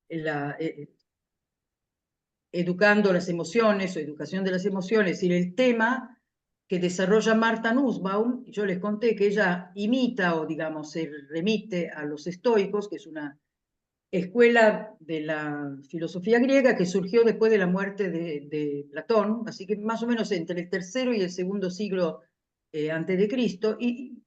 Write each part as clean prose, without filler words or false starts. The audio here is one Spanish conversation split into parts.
la, educando las emociones o educación de las emociones, y el tema que desarrolla Martha Nussbaum. Yo les conté que ella imita o, digamos, se remite a los estoicos, que es una escuela de la filosofía griega que surgió después de la muerte de Platón, así que más o menos entre el tercero y el segundo siglo antes de Cristo, y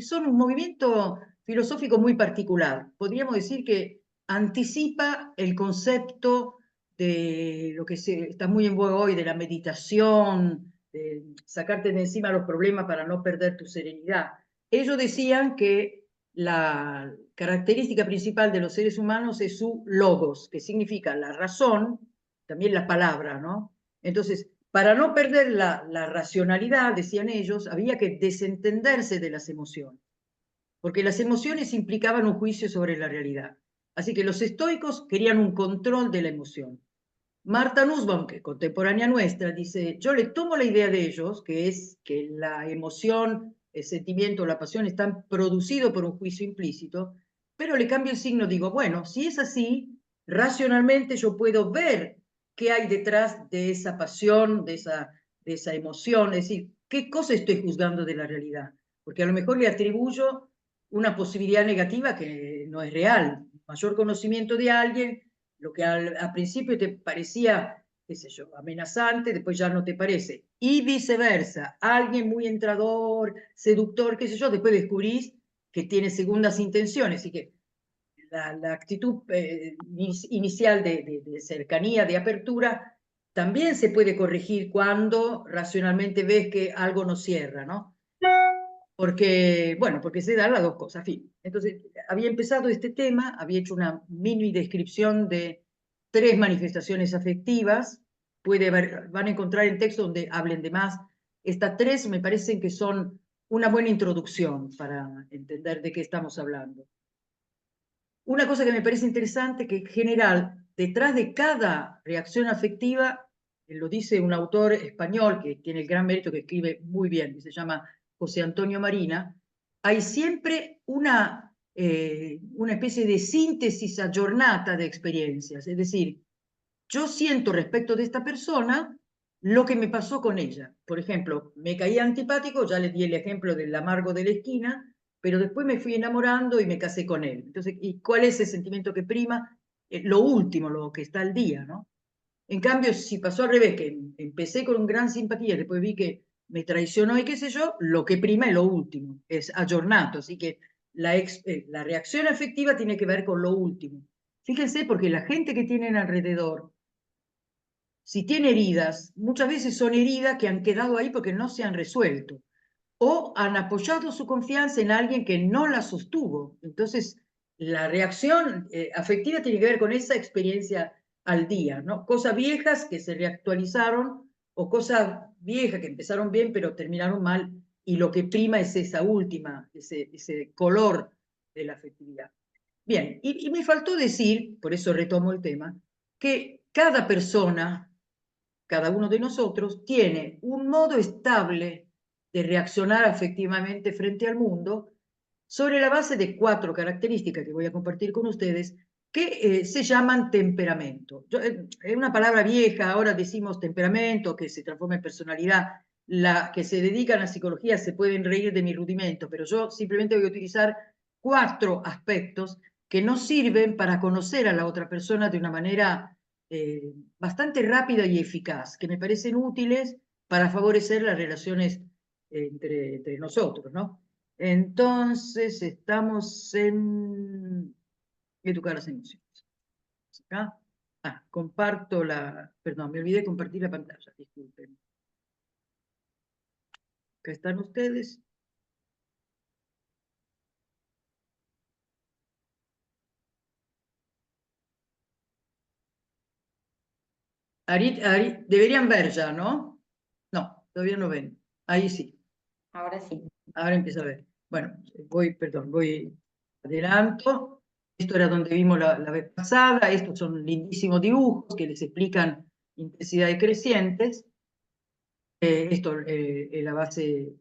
son un movimiento filosófico muy particular. Podríamos decir que anticipa el concepto de lo que está muy en boga hoy, de la meditación, de sacarte de encima los problemas para no perder tu serenidad. Ellos decían que la característica principal de los seres humanos es su logos, que significa la razón, también la palabra, ¿no? Entonces, para no perder la racionalidad, decían ellos, había que desentenderse de las emociones, porque las emociones implicaban un juicio sobre la realidad. Así que los estoicos querían un control de la emoción. Martha Nussbaum, que es contemporánea nuestra, dice, yo le tomo la idea de ellos, que es que la emoción, el sentimiento, la pasión están producidos por un juicio implícito, pero le cambio el signo, digo, bueno, si es así, racionalmente yo puedo ver qué hay detrás de esa pasión, de esa emoción, es decir, qué cosa estoy juzgando de la realidad, porque a lo mejor le atribuyo una posibilidad negativa que no es real. Mayor conocimiento de alguien, lo que al principio te parecía, qué sé yo, amenazante, después ya no te parece. Y viceversa, alguien muy entrador, seductor, qué sé yo, después descubrís que tiene segundas intenciones y que la actitud inicial de cercanía, de apertura, también se puede corregir cuando racionalmente ves que algo no cierra, ¿no? Porque, bueno, porque se dan las dos cosas, en fin. Entonces, había empezado este tema, había hecho una mini descripción de 3 manifestaciones afectivas, van a encontrar en texto donde hablen de más. Estas 3 me parecen que son una buena introducción para entender de qué estamos hablando. Una cosa que me parece interesante, que en general, detrás de cada reacción afectiva, lo dice un autor español que tiene el gran mérito, que escribe muy bien, que se llama José Antonio Marina, hay siempre una especie de síntesis aggiornata de experiencias. Es decir, yo siento respecto de esta persona lo que me pasó con ella. Por ejemplo, me caía antipático, ya les di el ejemplo del amargo de la esquina, pero después me fui enamorando y me casé con él. Entonces, ¿y cuál es el sentimiento que prima? Lo último, lo que está al día, ¿no? En cambio, si pasó al revés, que empecé con gran simpatía, después vi que me traicionó y qué sé yo, lo que prima es lo último, es aggiornato. Así que la reacción afectiva tiene que ver con lo último. Fíjense, porque la gente que tienen alrededor, si tiene heridas, muchas veces son heridas que han quedado ahí porque no se han resuelto o han apoyado su confianza en alguien que no la sostuvo. Entonces, la reacción afectiva tiene que ver con esa experiencia al día, ¿no? Cosas viejas que se reactualizaron o cosas viejas que empezaron bien pero terminaron mal, y lo que prima es esa última, ese color de la afectividad. Bien, y me faltó decir, por eso retomo el tema, que cada persona, cada uno de nosotros, tiene un modo estable de reaccionar afectivamente frente al mundo sobre la base de 4 características que voy a compartir con ustedes, que se llaman temperamento. Es una palabra vieja, ahora decimos temperamento, que se transforma en personalidad. La que se dedican a psicología se pueden reír de mi rudimento, pero yo simplemente voy a utilizar 4 aspectos que nos sirven para conocer a la otra persona de una manera bastante rápida y eficaz, que me parecen útiles para favorecer las relaciones entre nosotros, ¿no? Entonces, estamos en educar las emociones. ¿Acá? Comparto perdón, me olvidé de compartir la pantalla, disculpen. Acá están ustedes. Deberían ver ya, ¿no? No, todavía no ven. Ahí sí. Ahora sí. Ahora empieza a ver. Bueno, voy adelanto. Esto era donde vimos la vez pasada. Estos son lindísimos dibujos que les explican intensidades crecientes. Esto es la base.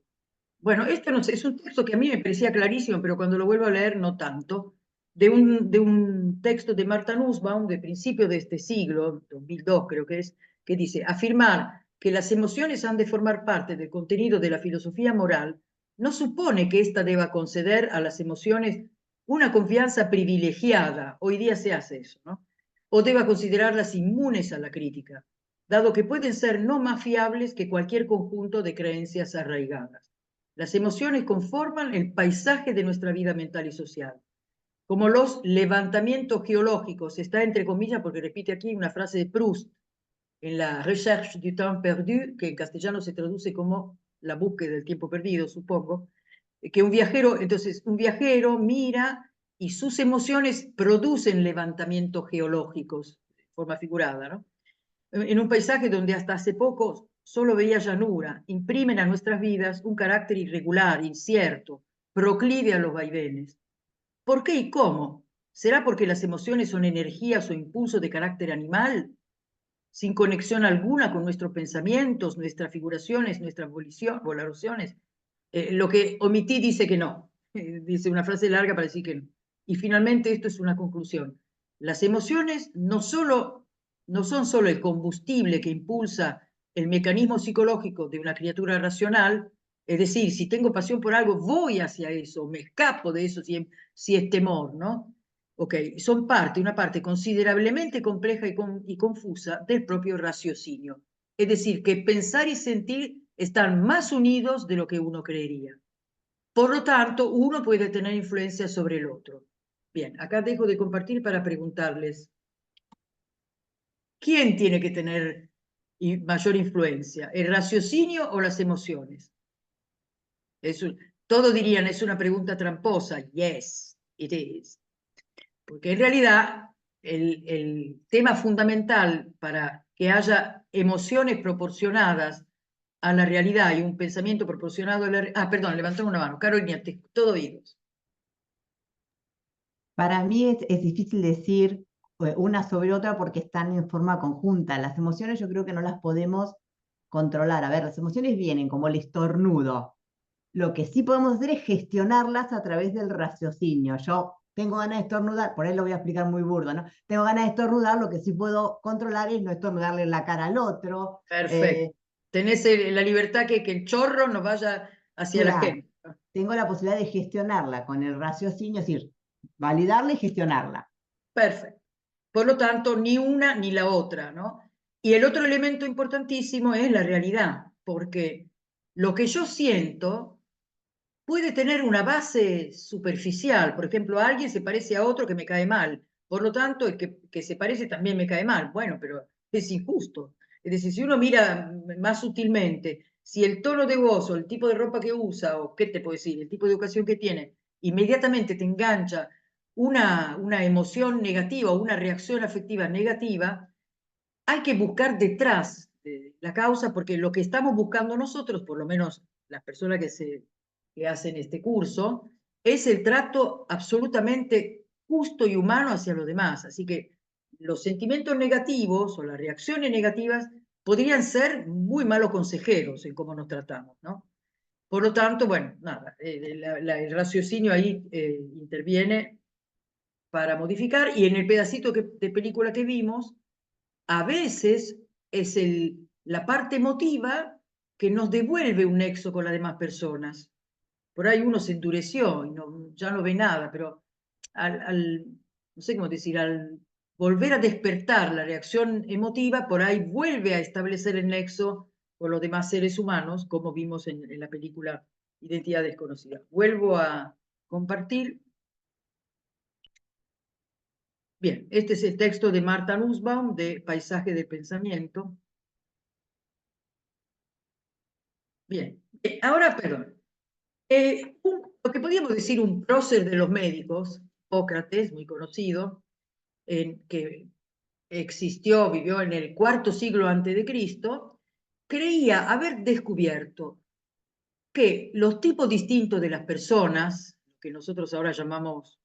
Bueno, esto no sé, es un texto que a mí me parecía clarísimo, pero cuando lo vuelvo a leer no tanto. de un texto de Martha Nussbaum de principio de este siglo, 2002 creo que es, que dice, afirmar que las emociones han de formar parte del contenido de la filosofía moral no supone que ésta deba conceder a las emociones una confianza privilegiada, hoy día se hace eso, ¿no? O deba considerarlas inmunes a la crítica, dado que pueden ser no más fiables que cualquier conjunto de creencias arraigadas. Las emociones conforman el paisaje de nuestra vida mental y social. Como los levantamientos geológicos, está entre comillas porque repite aquí una frase de Proust en la Recherche du temps perdu, que en castellano se traduce como la búsqueda del tiempo perdido, supongo, que entonces un viajero mira y sus emociones producen levantamientos geológicos, de forma figurada, ¿no? En un paisaje donde hasta hace poco solo veía llanura, imprimen a nuestras vidas un carácter irregular, incierto, proclive a los vaivenes. ¿Por qué y cómo? ¿Será porque las emociones son energías o impulsos de carácter animal, sin conexión alguna con nuestros pensamientos, nuestras figuraciones, nuestras volaciones? Lo que omití dice que no. Dice una frase larga para decir que no. Y finalmente esto es una conclusión. Las emociones no son solo el combustible que impulsa el mecanismo psicológico de una criatura racional, es decir, si tengo pasión por algo, voy hacia eso, me escapo de eso si es temor, ¿no? Ok, son una parte considerablemente compleja y confusa del propio raciocinio. Es decir, que pensar y sentir están más unidos de lo que uno creería. Por lo tanto, uno puede tener influencia sobre el otro. Bien, acá dejo de compartir para preguntarles, ¿quién tiene que tener mayor influencia? ¿El raciocinio o las emociones? Todos dirían, es una pregunta tramposa. Yes, it is. Porque en realidad el tema fundamental para que haya emociones proporcionadas a la realidad y un pensamiento proporcionado a la... Ah, perdón, levantó una mano. Carolina, todo oídos. Para mí es difícil decir una sobre otra porque están en forma conjunta. Las emociones yo creo que no las podemos controlar. A ver, las emociones vienen como el estornudo. Lo que sí podemos hacer es gestionarlas a través del raciocinio. Yo tengo ganas de estornudar, por ahí lo voy a explicar muy burdo, ¿no? Tengo ganas de estornudar, lo que sí puedo controlar es no estornudarle en la cara al otro. Perfecto. Tenés la libertad que el chorro no vaya hacia la Claro, gente. tengo la posibilidad de gestionarla con el raciocinio, es decir, validarla y gestionarla. Perfecto. Por lo tanto, ni una ni la otra, ¿no? Y el otro elemento importantísimo es la realidad, porque lo que yo siento puede tener una base superficial. Por ejemplo, alguien se parece a otro que me cae mal. Por lo tanto, el que se parece también me cae mal. Bueno, pero es injusto. Es decir, si uno mira más sutilmente, si el tono de voz o el tipo de ropa que usa, o qué te puedo decir, el tipo de educación que tiene, inmediatamente te engancha una emoción negativa o una reacción afectiva negativa, hay que buscar detrás de la causa, porque lo que estamos buscando nosotros, por lo menos las personas que hacen este curso, es el trato absolutamente justo y humano hacia los demás. Así que los sentimientos negativos o las reacciones negativas podrían ser muy malos consejeros en cómo nos tratamos, ¿no? Por lo tanto, bueno, nada, el raciocinio ahí interviene para modificar, y en el pedacito de película que vimos, a veces es la parte emotiva que nos devuelve un nexo con las demás personas. Por ahí uno se endureció y ya no ve nada, pero no sé cómo decir, al volver a despertar la reacción emotiva, por ahí vuelve a establecer el nexo con los demás seres humanos, como vimos en la película Identidad Desconocida. Vuelvo a compartir. Bien, este es el texto de Martha Nussbaum de Paisaje del Pensamiento. Bien, ahora, perdón. Lo que podríamos decir un prócer de los médicos, Hipócrates, muy conocido, que vivió en el cuarto siglo antes de Cristo, creía haber descubierto que los tipos distintos de las personas, que nosotros ahora llamamos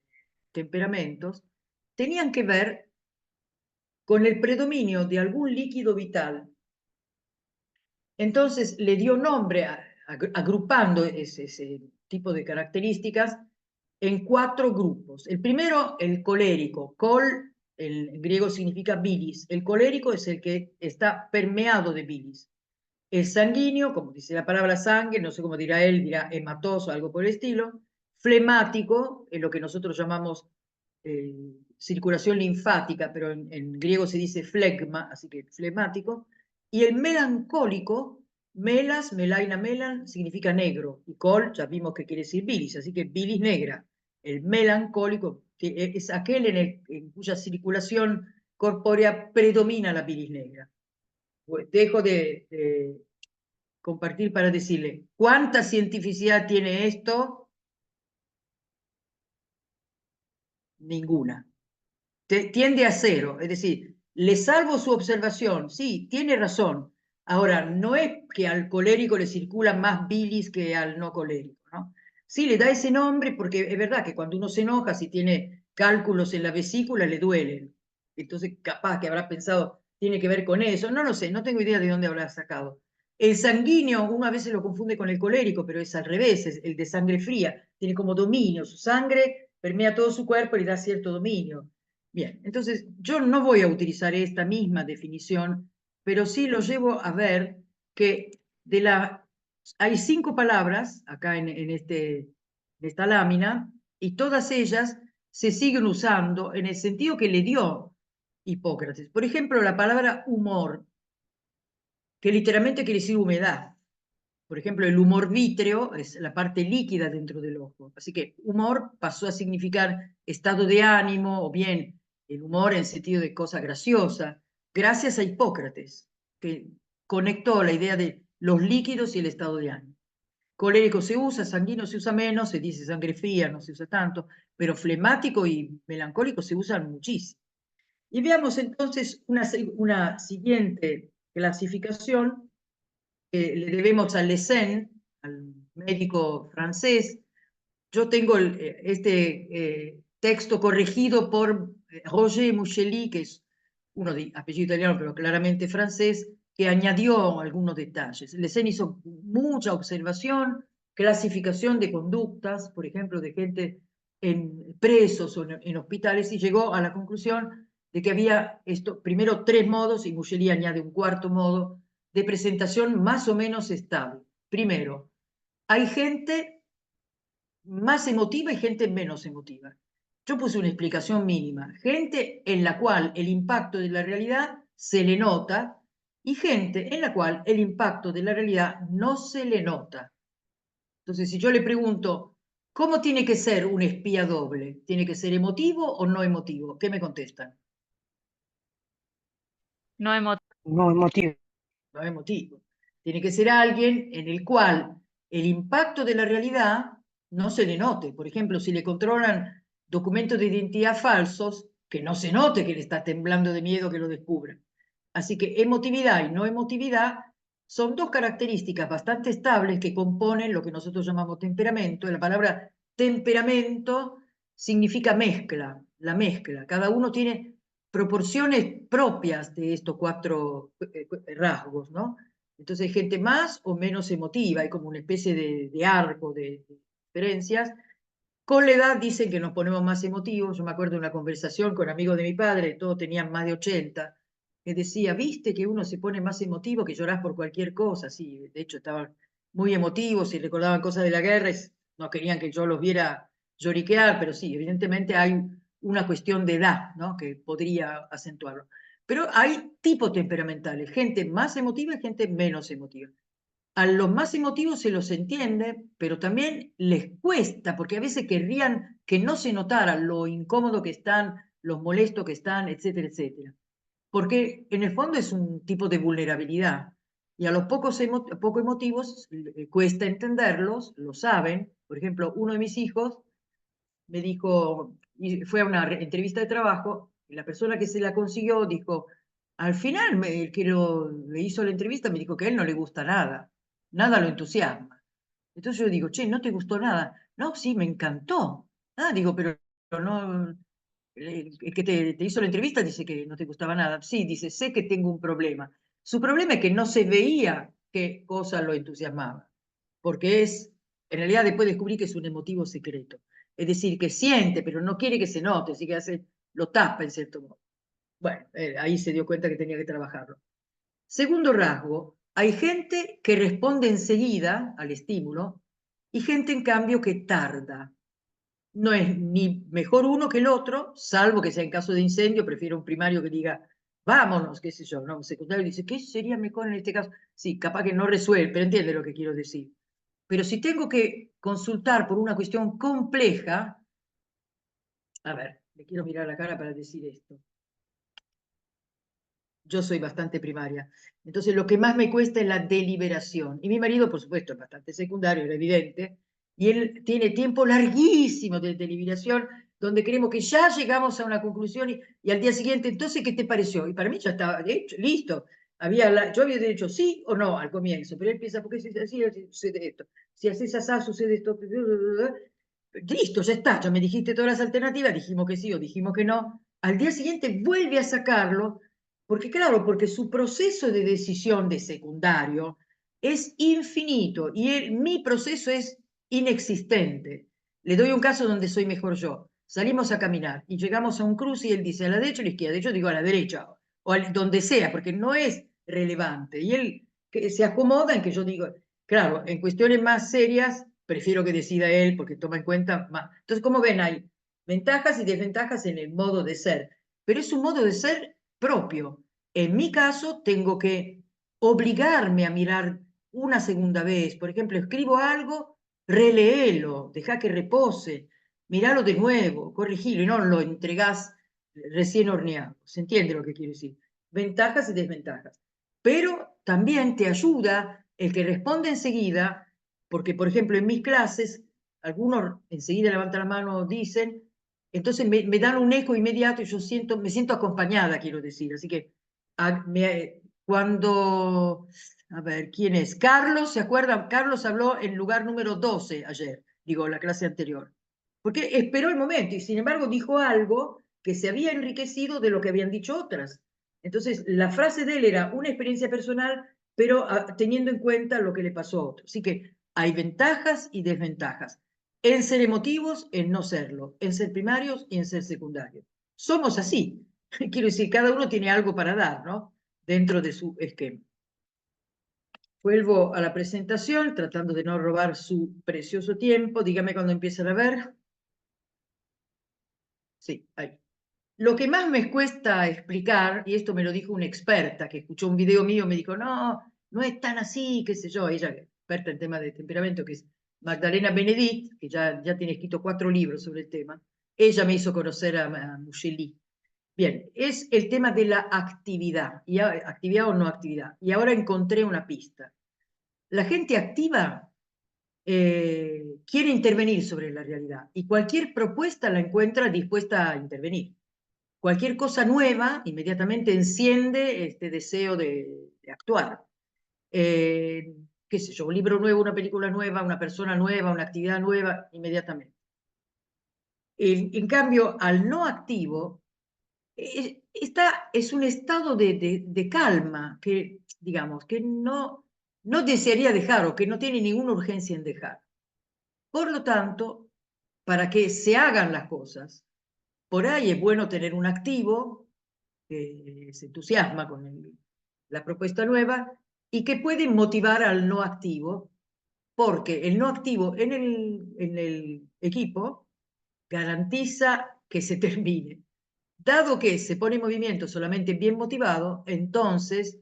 temperamentos, tenían que ver con el predominio de algún líquido vital. Entonces le dio nombre, agrupando ese tipo de características, en 4 grupos. El primero, el colérico. Col, en griego significa bilis. El colérico es el que está permeado de bilis. El sanguíneo, como dice la palabra sangre, no sé cómo dirá él, dirá hematoso, algo por el estilo. Flemático, en lo que nosotros llamamos circulación linfática, pero en griego se dice flegma, así que flemático. Y el melancólico, melas, melaina, melan, significa negro. Y col, ya vimos que quiere decir bilis, así que bilis negra. El melancólico que es aquel en cuya circulación corpórea predomina la bilis negra. Pues dejo de compartir para decirle, ¿cuánta cientificidad tiene esto? Ninguna. Tiende a cero, es decir, le salvo su observación, sí, tiene razón. Ahora, no es que al colérico le circula más bilis que al no colérico, ¿no? Sí, le da ese nombre porque es verdad que cuando uno se enoja, si tiene cálculos en la vesícula, le duelen. Entonces, capaz que habrá pensado, tiene que ver con eso. No lo sé, no tengo idea de dónde habrá sacado. El sanguíneo, uno a veces lo confunde con el colérico, pero es al revés, es el de sangre fría. Tiene como dominio, su sangre permea todo su cuerpo y le da cierto dominio. Bien, entonces yo no voy a utilizar esta misma definición, pero sí lo llevo a ver que hay 5 palabras acá en esta lámina y todas ellas se siguen usando en el sentido que le dio Hipócrates. Por ejemplo, la palabra humor, que literalmente quiere decir humedad. Por ejemplo, el humor vítreo es la parte líquida dentro del ojo. Así que humor pasó a significar estado de ánimo o bien el humor en sentido de cosa graciosa, gracias a Hipócrates, que conectó la idea de los líquidos y el estado de ánimo. Colérico se usa, sanguíneo se usa menos, se dice sangre fría, no se usa tanto, pero flemático y melancólico se usan muchísimo. Y veamos entonces una siguiente clasificación le debemos a Lessen, al médico francés. Yo tengo texto corregido por Roger Mouchely, que es uno de apellido italiano, pero claramente francés, que añadió algunos detalles. Lessen hizo mucha observación, clasificación de conductas, por ejemplo, de gente en presos o en hospitales, y llegó a la conclusión de que había primero 3 modos, y Mouchely añade un 4º modo, de presentación más o menos estable. Primero, hay gente más emotiva y gente menos emotiva. Yo puse una explicación mínima. Gente en la cual el impacto de la realidad se le nota y gente en la cual el impacto de la realidad no se le nota. Entonces, si yo le pregunto, ¿cómo tiene que ser un espía doble? ¿Tiene que ser emotivo o no emotivo? ¿Qué me contestan? No emotivo. No emotivo. No emotivo. Tiene que ser alguien en el cual el impacto de la realidad no se le note. Por ejemplo, si le controlan documentos de identidad falsos, que no se note que le está temblando de miedo que lo descubran. Así que emotividad y no emotividad son 2 características bastante estables que componen lo que nosotros llamamos temperamento. La palabra temperamento significa mezcla, la mezcla. Cada uno tiene proporciones propias de estos 4 rasgos, ¿no? Entonces hay gente más o menos emotiva, hay como una especie de arco de diferencias. Con la edad dicen que nos ponemos más emotivos. Yo me acuerdo de una conversación con amigos de mi padre, todos tenían más de 80, que decía, viste que uno se pone más emotivo, que llorás por cualquier cosa. Sí, de hecho estaban muy emotivos y recordaban cosas de la guerra, y no querían que yo los viera lloriquear, pero sí, evidentemente hay una cuestión de edad, ¿no?, que podría acentuarlo. Pero hay tipos temperamentales, gente más emotiva y gente menos emotiva. A los más emotivos se los entiende, pero también les cuesta, porque a veces querrían que no se notara lo incómodo que están, los molestos que están, etcétera, etcétera. Porque en el fondo es un tipo de vulnerabilidad. Y a los poco emotivos cuesta entenderlos, lo saben. Por ejemplo, uno de mis hijos me dijo, y fue a una entrevista de trabajo, y la persona que se la consiguió dijo, al final el que le hizo la entrevista me dijo que a él no le gusta nada, nada lo entusiasma. Entonces yo digo, che, ¿no te gustó nada? No, sí, me encantó. Ah, digo, pero no, el que te hizo la entrevista dice que no te gustaba nada. Sí, dice, sé que tengo un problema. Su problema es que no se veía qué cosa lo entusiasmaba, porque en realidad después descubrí que es un emotivo secreto. es decir, que siente, pero no quiere que se note, así que lo tapa en cierto modo. Bueno, ahí se dio cuenta que tenía que trabajarlo. Segundo rasgo, hay gente que responde enseguida al estímulo y gente, en cambio, que tarda. No es ni mejor uno que el otro, salvo que sea en caso de incendio, prefiero un primario que diga, vámonos, qué sé yo, ¿no? Un secundario dice, ¿qué sería mejor en este caso? Sí, capaz que no resuelve, pero entiende lo que quiero decir. Pero si tengo que consultar por una cuestión compleja, a ver, le quiero mirar la cara para decir esto. Yo soy bastante primaria. Entonces, lo que más me cuesta es la deliberación. Y mi marido, por supuesto, es bastante secundario, era evidente, y él tiene tiempo larguísimo de deliberación, donde creemos que ya llegamos a una conclusión y al día siguiente, entonces, ¿qué te pareció? Y para mí ya estaba hecho, listo. Yo había dicho sí o no al comienzo, pero él piensa, ¿por qué si es así sucede esto? Si haces así, sucede esto. Listo, ya está, ya me dijiste todas las alternativas, dijimos que sí o dijimos que no. Al día siguiente vuelve a sacarlo porque claro, porque su proceso de decisión de secundario es infinito y mi proceso es inexistente. Le doy un caso donde soy mejor yo. Salimos a caminar y llegamos a un cruce y él dice a la derecha o a la izquierda. Yo digo a la derecha o donde sea, porque no es relevante. Y él se acomoda en que yo digo, claro, en cuestiones más serias, prefiero que decida él porque toma en cuenta más. Entonces, como ven, hay ventajas y desventajas en el modo de ser, pero es un modo de ser propio. En mi caso, tengo que obligarme a mirar una segunda vez. Por ejemplo, escribo algo, releelo, deja que repose, miralo de nuevo, corregilo y no lo entregás recién horneado. ¿Se entiende lo que quiero decir? Ventajas y desventajas. Pero también te ayuda el que responde enseguida, porque, por ejemplo, en mis clases, algunos enseguida levantan la mano, dicen, entonces me dan un eco inmediato y yo me siento acompañada, quiero decir. Así que cuando, a ver, ¿quién es? Carlos, ¿se acuerdan? Carlos habló en lugar número 12 ayer, digo, la clase anterior. Porque esperó el momento y sin embargo dijo algo que se había enriquecido de lo que habían dicho otras. Entonces, la frase de él era una experiencia personal, pero teniendo en cuenta lo que le pasó a otro. Así que hay ventajas y desventajas en ser emotivos, en no serlo, en ser primarios y en ser secundarios. Somos así. Quiero decir, cada uno tiene algo para dar, ¿no? Dentro de su esquema. Vuelvo a la presentación, tratando de no robar su precioso tiempo. Dígame cuando empiezan a ver. Sí, ahí. Lo que más me cuesta explicar, y esto me lo dijo una experta que escuchó un video mío, me dijo, no, no es tan así, qué sé yo, ella experta en tema de temperamento, que es Magdalena Benedict, que ya tiene escrito 4 libros sobre el tema, ella me hizo conocer a Mucheli. Bien, es el tema de la actividad, actividad o no actividad, y ahora encontré una pista. La gente activa quiere intervenir sobre la realidad y cualquier propuesta la encuentra dispuesta a intervenir. Cualquier cosa nueva inmediatamente enciende este deseo de actuar. Qué sé yo, un libro nuevo, una película nueva, una persona nueva, una actividad nueva, inmediatamente. En cambio, al no activo, es un estado de calma que, digamos, que no desearía dejar o que no tiene ninguna urgencia en dejar. Por lo tanto, para que se hagan las cosas, por ahí es bueno tener un activo que se entusiasma con la propuesta nueva y que puede motivar al no activo, porque el no activo en el equipo garantiza que se termine. Dado que se pone en movimiento solamente bien motivado, entonces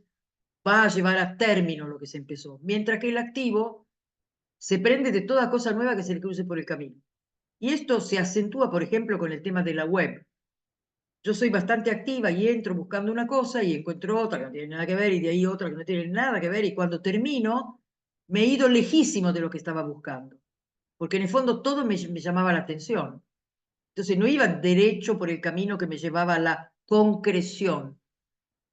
va a llevar a término lo que se empezó, mientras que el activo se prende de toda cosa nueva que se le cruce por el camino. Y esto se acentúa, por ejemplo, con el tema de la web. Yo soy bastante activa y entro buscando una cosa y encuentro otra que no tiene nada que ver y de ahí otra que no tiene nada que ver y cuando termino me he ido lejísimo de lo que estaba buscando, porque en el fondo todo me llamaba la atención. Entonces no iba derecho por el camino que me llevaba a la concreción.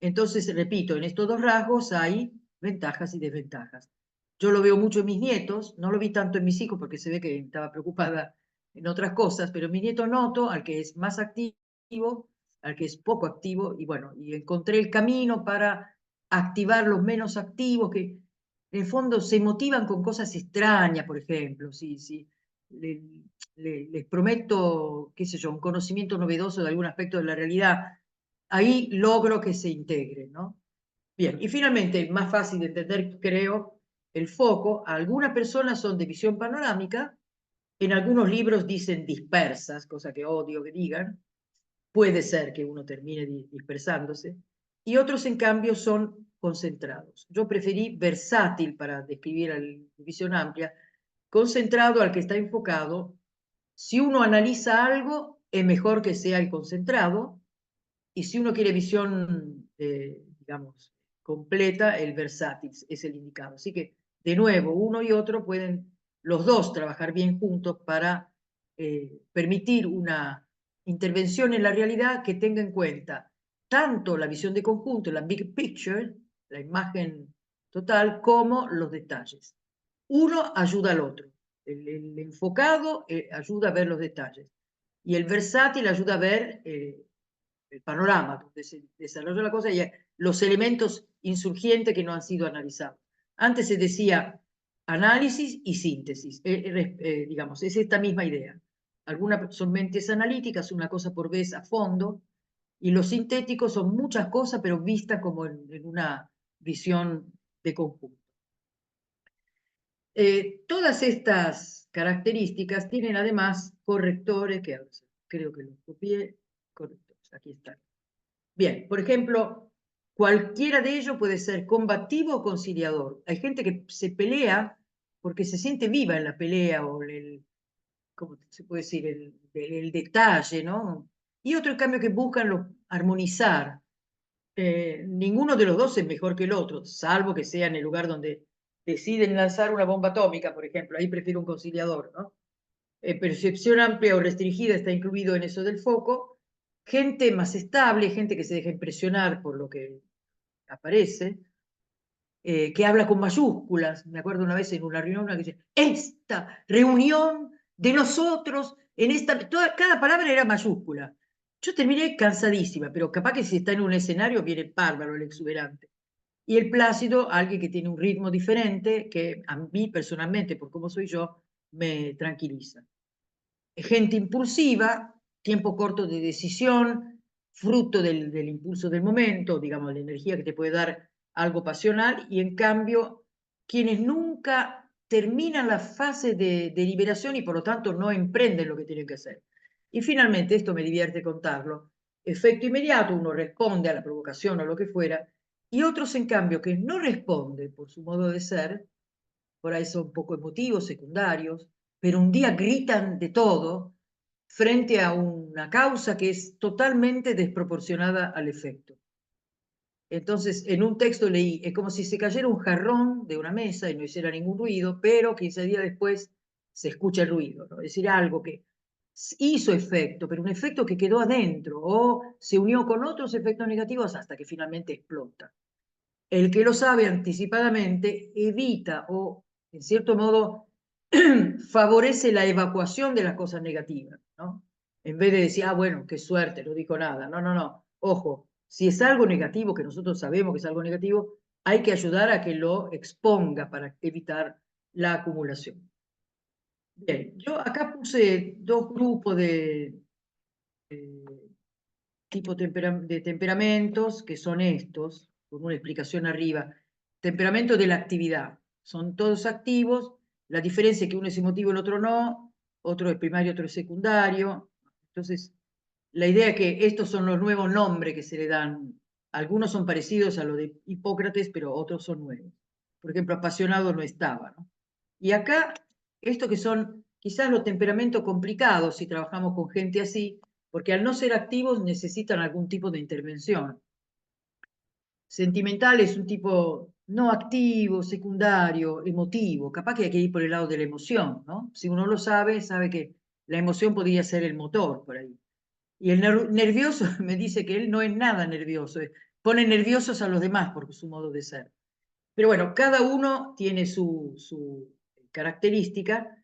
Entonces, repito, en estos 2 rasgos hay ventajas y desventajas. Yo lo veo mucho en mis nietos, no lo vi tanto en mis hijos porque se ve que estaba preocupada en otras cosas, pero en mi nieto noto al que es más activo, al que es poco activo, y bueno, y encontré el camino para activar los menos activos, que en el fondo se motivan con cosas extrañas, por ejemplo, sí, sí. les prometo, qué sé yo, un conocimiento novedoso de algún aspecto de la realidad, ahí logro que se integre, ¿no? Bien, y finalmente, más fácil de entender, creo, el foco. Algunas personas son de visión panorámica, en algunos libros dicen dispersas, cosa que odio que digan, puede ser que uno termine dispersándose, y otros, en cambio, son concentrados. Yo preferí versátil para describir a la visión amplia, concentrado al que está enfocado. Si uno analiza algo, es mejor que sea el concentrado, y si uno quiere visión, digamos, completa, el versátil es el indicado. Así que, de nuevo, uno y otro pueden los dos trabajar bien juntos para permitir una intervención en la realidad que tenga en cuenta tanto la visión de conjunto, la big picture, la imagen total, como los detalles. Uno ayuda al otro. El enfocado ayuda a ver los detalles y el versátil ayuda a ver el panorama donde se desarrolla la cosa y los elementos insurgentes que no han sido analizados. Antes se decía análisis y síntesis, digamos, es esta misma idea. Algunas son mentes analíticas, una cosa por vez a fondo, y los sintéticos son muchas cosas, pero vistas como en una visión de conjunto. Todas estas características tienen además correctores, que creo que los copié, correctores, aquí están. Bien, por ejemplo, cualquiera de ellos puede ser combativo o conciliador. Hay gente que se pelea porque se siente viva en la pelea o ¿cómo se puede decir? El detalle, ¿no? Y otro, en cambio, que buscan armonizar. Ninguno de los dos es mejor que el otro, salvo que sea en el lugar donde deciden lanzar una bomba atómica, por ejemplo. Ahí prefiero un conciliador, ¿no? Percepción amplia o restringida está incluido en eso del foco. Gente más estable, gente que se deja impresionar por lo que aparece, que habla con mayúsculas. Me acuerdo una vez en una reunión que dice, esta reunión de nosotros, cada palabra era mayúscula. Yo terminé cansadísima, pero capaz que si está en un escenario viene bárbaro el exuberante. Y el plácido, alguien que tiene un ritmo diferente, que a mí personalmente, por cómo soy yo, me tranquiliza. Gente impulsiva, tiempo corto de decisión, fruto del impulso del momento, digamos, la energía que te puede dar algo pasional, y en cambio, quienes nunca terminan la fase de liberación y por lo tanto no emprenden lo que tienen que hacer. Y finalmente, esto me divierte contarlo, efecto inmediato, uno responde a la provocación o lo que fuera, y otros, en cambio, que no responden por su modo de ser, por ahí son poco emotivos, secundarios, pero un día gritan de todo frente a una causa que es totalmente desproporcionada al efecto. Entonces, en un texto leí, es como si se cayera un jarrón de una mesa y no hiciera ningún ruido, pero 15 días después se escucha el ruido, ¿no? Es decir, algo que hizo efecto, pero un efecto que quedó adentro o se unió con otros efectos negativos hasta que finalmente explota. El que lo sabe anticipadamente evita o, en cierto modo, favorece la evacuación de las cosas negativas, ¿no? En vez de decir, ah, bueno, qué suerte, no dijo nada. No, no, no. Ojo, si es algo negativo, que nosotros sabemos que es algo negativo, hay que ayudar a que lo exponga para evitar la acumulación. Bien, yo acá puse dos grupos de de temperamentos, que son estos, con una explicación arriba. Temperamento de la actividad. Son todos activos. La diferencia es que uno es emotivo, el otro no. Otro es primario, otro es secundario. Entonces, la idea es que estos son los nuevos nombres que se le dan. Algunos son parecidos a los de Hipócrates, pero otros son nuevos. Por ejemplo, apasionado no estaba, ¿no? Y acá, estos que son quizás los temperamentos complicados, si trabajamos con gente así, porque al no ser activos necesitan algún tipo de intervención. Sentimental es un tipo no activo, secundario, emotivo. Capaz que hay que ir por el lado de la emoción, ¿no? Si uno lo sabe, sabe que la emoción podría ser el motor por ahí. Y el nervioso me dice que él no es nada nervioso, pone nerviosos a los demás por su modo de ser. Pero bueno, cada uno tiene su característica.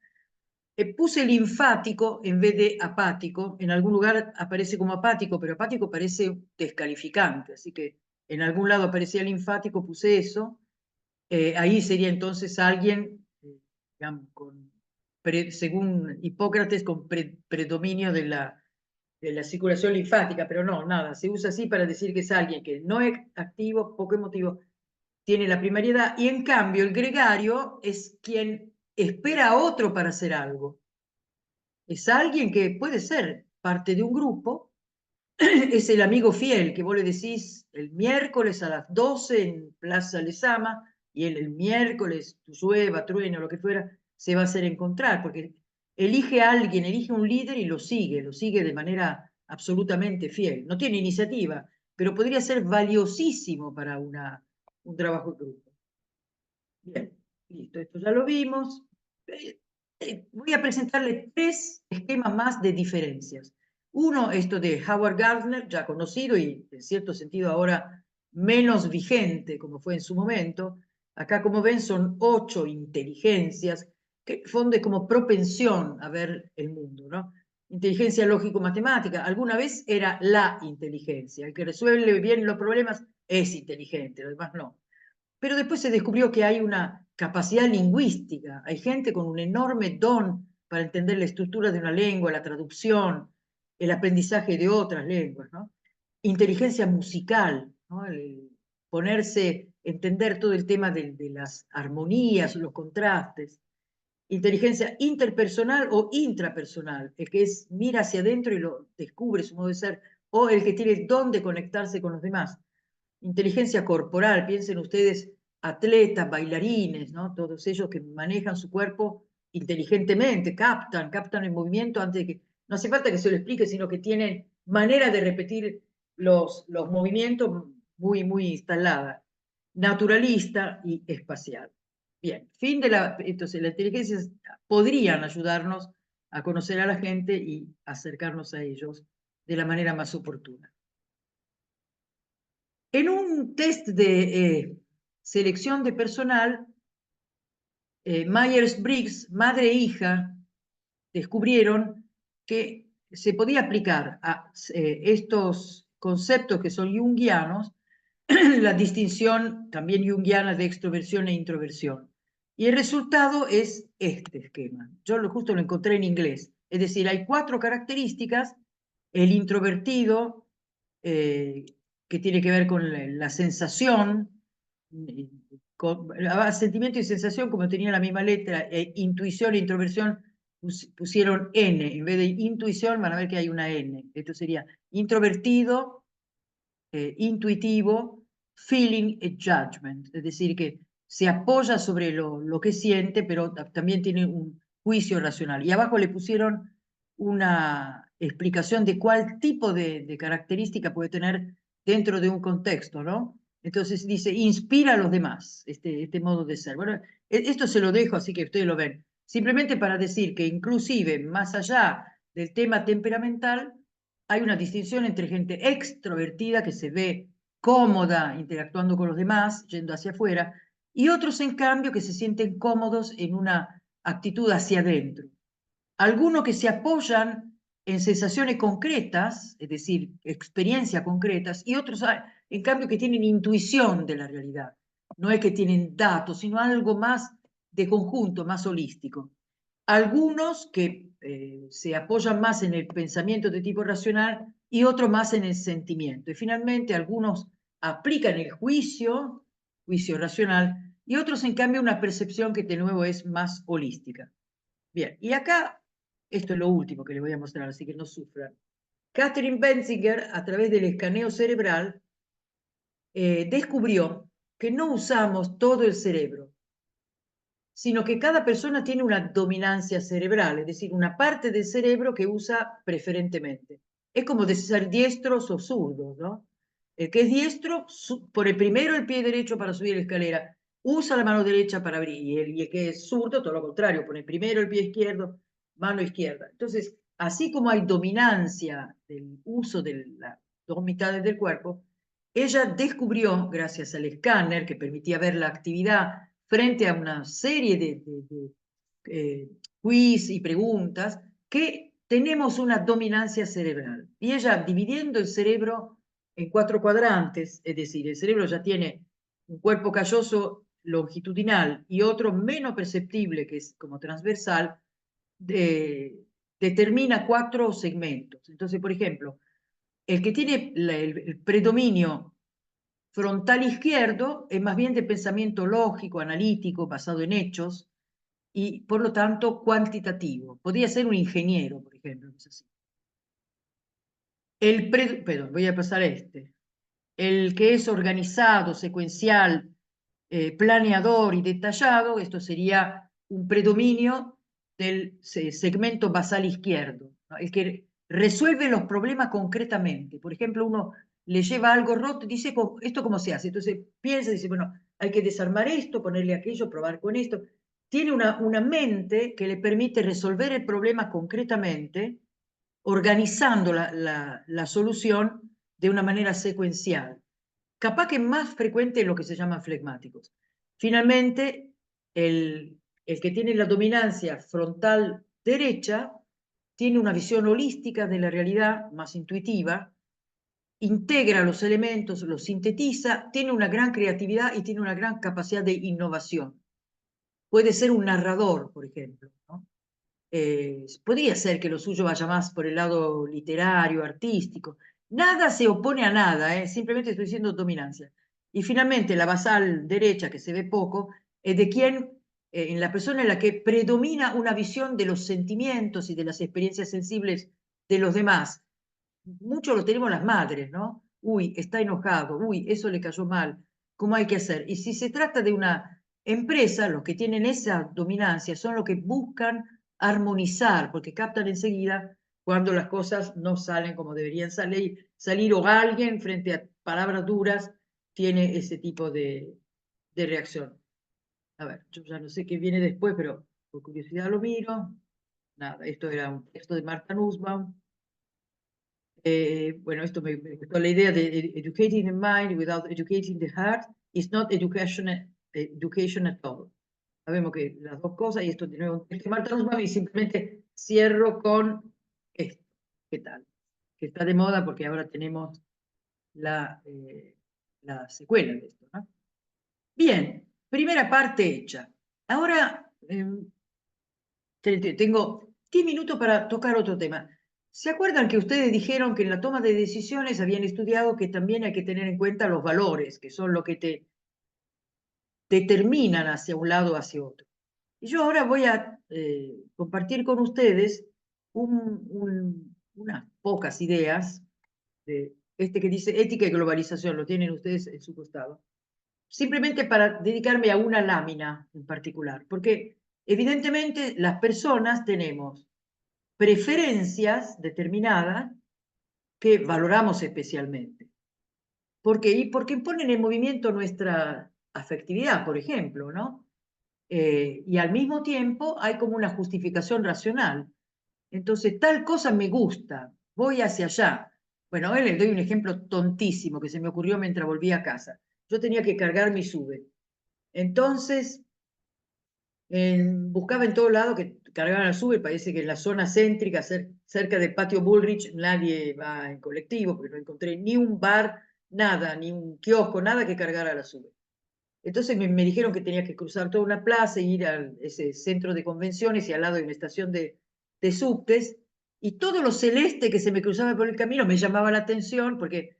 Puse linfático en vez de apático. En algún lugar aparece como apático, pero apático parece descalificante. Así que en algún lado aparecía linfático, puse eso. Ahí sería entonces alguien, digamos, con según Hipócrates, con predominio de la circulación linfática, pero no, nada, se usa así para decir que es alguien que no es activo, poco emotivo, tiene la primariedad, y en cambio el gregario es quien espera a otro para hacer algo. Es alguien que puede ser parte de un grupo, es el amigo fiel que vos le decís el miércoles a las 12 en Plaza Lezama, y él el miércoles, llueva, trueno, lo que fuera, se va a hacer encontrar, porque elige a alguien, elige un líder y lo sigue de manera absolutamente fiel. No tiene iniciativa, pero podría ser valiosísimo para un trabajo en grupo. Bien, listo, esto ya lo vimos. Voy a presentarle 3 esquemas más de diferencias. Uno, esto de Howard Gardner, ya conocido y en cierto sentido ahora menos vigente como fue en su momento. Acá, como ven, son 8 inteligencias que funde como propensión a ver el mundo, ¿no? Inteligencia lógico-matemática, alguna vez era la inteligencia. El que resuelve bien los problemas es inteligente, los demás no. Pero después se descubrió que hay una capacidad lingüística, hay gente con un enorme don para entender la estructura de una lengua, la traducción, el aprendizaje de otras lenguas, ¿no? Inteligencia musical, ¿no? El ponerse, entender todo el tema de las armonías, los contrastes. Inteligencia interpersonal o intrapersonal, el que mira hacia adentro y lo descubre su modo de ser, o el que tiene el don de conectarse con los demás. Inteligencia corporal, piensen ustedes, atletas, bailarines, ¿no? Todos ellos que manejan su cuerpo inteligentemente, captan el movimiento antes de que, no hace falta que se lo explique, sino que tienen manera de repetir los movimientos muy instalada, naturalista y espacial. Bien, entonces la inteligencia podrían ayudarnos a conocer a la gente y acercarnos a ellos de la manera más oportuna. En un test de selección de personal, Myers-Briggs, madre e hija, descubrieron que se podía aplicar a estos conceptos que son junguianos, la distinción también junguiana de extroversión e introversión. Y el resultado es este esquema. Yo justo lo encontré en inglés. Es decir, hay 4 características. El introvertido, que tiene que ver con la sensación, con sentimiento y sensación, como tenía la misma letra, intuición e introversión, pusieron N. En vez de intuición van a ver que hay una N. Esto sería introvertido, intuitivo, feeling y judgment. Es decir, que se apoya sobre lo que siente, pero también tiene un juicio racional. Y abajo le pusieron una explicación de cuál tipo de característica puede tener dentro de un contexto, ¿no? Entonces dice, inspira a los demás, este modo de ser. Bueno, esto se lo dejo así que ustedes lo ven. Simplemente para decir que inclusive más allá del tema temperamental, hay una distinción entre gente extrovertida que se ve cómoda interactuando con los demás, yendo hacia afuera, y otros, en cambio, que se sienten cómodos en una actitud hacia adentro. Algunos que se apoyan en sensaciones concretas, es decir, experiencias concretas, y otros, en cambio, que tienen intuición de la realidad. No es que tienen datos, sino algo más de conjunto, más holístico. Algunos que se apoyan más en el pensamiento de tipo racional y otros más en el sentimiento. Y finalmente, algunos aplican el juicio racional, y otros, en cambio, una percepción que de nuevo es más holística. Bien, y acá, esto es lo último que les voy a mostrar, así que no sufran. Catherine Benzinger, a través del escaneo cerebral, descubrió que no usamos todo el cerebro, sino que cada persona tiene una dominancia cerebral, es decir, una parte del cerebro que usa preferentemente. Es como de ser diestros o zurdos, ¿no? El que es diestro pone primero el pie derecho para subir la escalera, usa la mano derecha para abrir, y el que es zurdo, todo lo contrario, pone primero el pie izquierdo, mano izquierda. Entonces, así como hay dominancia del uso de las 2 mitades del cuerpo, ella descubrió, gracias al escáner que permitía ver la actividad frente a una serie de quiz y preguntas, que tenemos una dominancia cerebral. Y ella, dividiendo el cerebro en 4 cuadrantes, es decir, el cerebro ya tiene un cuerpo calloso longitudinal y otro menos perceptible, que es como transversal, determina 4 segmentos. Entonces, por ejemplo, el que tiene el predominio frontal izquierdo es más bien de pensamiento lógico, analítico, basado en hechos, y por lo tanto cuantitativo. Podría ser un ingeniero, por ejemplo. Es así. Perdón, voy a pasar a este. El que es organizado, secuencial, planeador y detallado, esto sería un predominio del segmento basal izquierdo, ¿no? El que resuelve los problemas concretamente. Por ejemplo, uno le lleva algo roto y dice, ¿esto cómo se hace? Entonces piensa y dice, bueno, hay que desarmar esto, ponerle aquello, probar con esto. Tiene una mente que le permite resolver el problema concretamente, organizando la solución de una manera secuencial. Capaz que más frecuente en lo que se llaman flegmáticos. Finalmente, el que tiene la dominancia frontal derecha tiene una visión holística de la realidad, más intuitiva, integra los elementos, los sintetiza, tiene una gran creatividad y tiene una gran capacidad de innovación. Puede ser un narrador, por ejemplo, ¿no? Podría ser que lo suyo vaya más por el lado literario, artístico. Nada se opone a nada, simplemente estoy diciendo dominancia. Y finalmente, la basal derecha, que se ve poco, es de quien, en la persona en la que predomina una visión de los sentimientos y de las experiencias sensibles de los demás. Mucho lo tenemos las madres, ¿no? Uy, está enojado, uy, eso le cayó mal, ¿cómo hay que hacer? Y si se trata de una empresa, los que tienen esa dominancia son los que buscan armonizar, porque captan enseguida cuando las cosas no salen como deberían salir o alguien frente a palabras duras tiene ese tipo de reacción. A ver, yo ya no sé qué viene después, pero por curiosidad lo miro. Nada, esto era un texto de Martha Nussbaum. Bueno, esto me gustó la idea de educating the mind without educating the heart is not education at all. Sabemos que las dos cosas, y esto de nuevo un texto de Martha Nussbaum, y simplemente cierro con esto. ¿Qué tal? Que está de moda porque ahora tenemos la secuela de esto, ¿no? Bien, primera parte hecha. Ahora tengo 10 minutos para tocar otro tema. ¿Se acuerdan que ustedes dijeron que en la toma de decisiones habían estudiado que también hay que tener en cuenta los valores, que son lo que te determinan hacia un lado o hacia otro? Y yo ahora voy a compartir con ustedes unas pocas ideas de este que dice ética y globalización, lo tienen ustedes en su costado, simplemente para dedicarme a una lámina en particular, porque evidentemente las personas tenemos preferencias determinadas que valoramos especialmente. ¿Por qué? Y porque ponen en movimiento nuestra afectividad, por ejemplo, ¿no? Y al mismo tiempo hay como una justificación racional. Entonces, tal cosa me gusta, voy hacia allá. Bueno, hoy les doy un ejemplo tontísimo que se me ocurrió mientras volví a casa. Yo tenía que cargar mi SUV. Entonces, buscaba en todo lado que cargaban al SUV, parece que en la zona céntrica, cerca del patio Bullrich, nadie va en colectivo, porque no encontré ni un bar, nada, ni un kiosco, nada que cargara la SUV. Entonces me dijeron que tenía que cruzar toda una plaza e ir a ese centro de convenciones y al lado de una estación de subtes, y todo lo celeste que se me cruzaba por el camino me llamaba la atención porque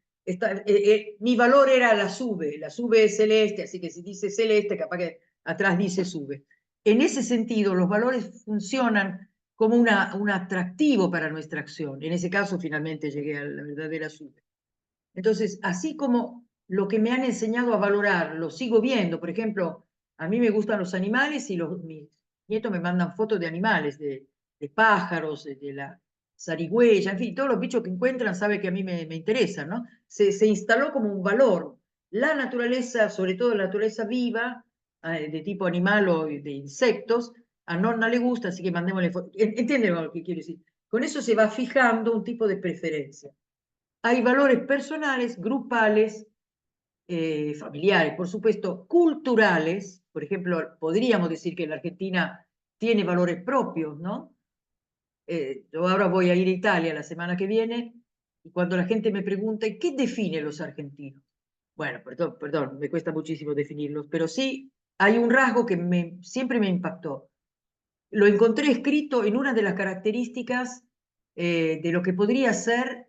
mi valor era la SUV es celeste, así que si dice celeste, capaz que atrás dice SUV. En ese sentido, los valores funcionan como un atractivo para nuestra acción. En ese caso, finalmente llegué a la verdadera SUV. Entonces, así como lo que me han enseñado a valorar, lo sigo viendo. Por ejemplo, a mí me gustan los animales y mis nietos me mandan fotos de animales, de pájaros, de la zarigüeya, en fin, todos los bichos que encuentran sabe que a mí me interesan, ¿no? Se instaló como un valor. La naturaleza, sobre todo la naturaleza viva, de tipo animal o de insectos, a Nonna le gusta, así que mandémosle fotos. ¿Entienden lo que quiero decir? Con eso se va fijando un tipo de preferencia. Hay valores personales, grupales, familiares, por supuesto, culturales. Por ejemplo, podríamos decir que la Argentina tiene valores propios, ¿no? Yo ahora voy a ir a Italia la semana que viene y cuando la gente me pregunta, ¿qué define los argentinos? Bueno, perdón, me cuesta muchísimo definirlos, pero sí hay un rasgo que siempre me impactó. lo encontré escrito en una de las características de lo que podría ser,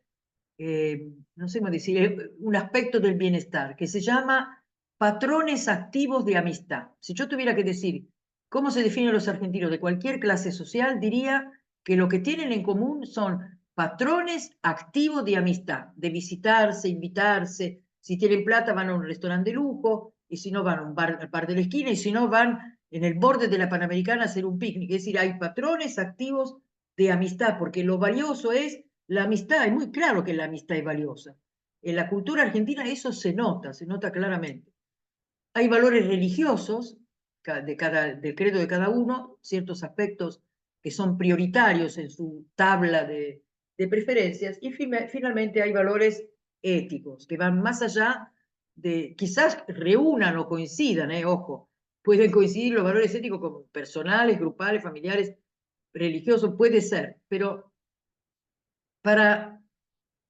no sé cómo decir, un aspecto del bienestar, que se llama patrones activos de amistad. Si yo tuviera que decir cómo se definen los argentinos de cualquier clase social, diría que lo que tienen en común son patrones activos de amistad, de visitarse, invitarse, si tienen plata van a un restaurante de lujo, y si no van a un bar, al bar de la esquina, y si no van en el borde de la Panamericana a hacer un picnic. Es decir, hay patrones activos de amistad, porque lo valioso es la amistad. Es muy claro que la amistad es valiosa. En la cultura argentina eso se nota claramente. Hay valores religiosos del credo de cada uno, ciertos aspectos que son prioritarios en su tabla de preferencias, y finalmente hay valores éticos que van más allá de, quizás reúnan o coincidan, ojo, pueden coincidir los valores éticos como personales, grupales, familiares, religiosos, puede ser, pero para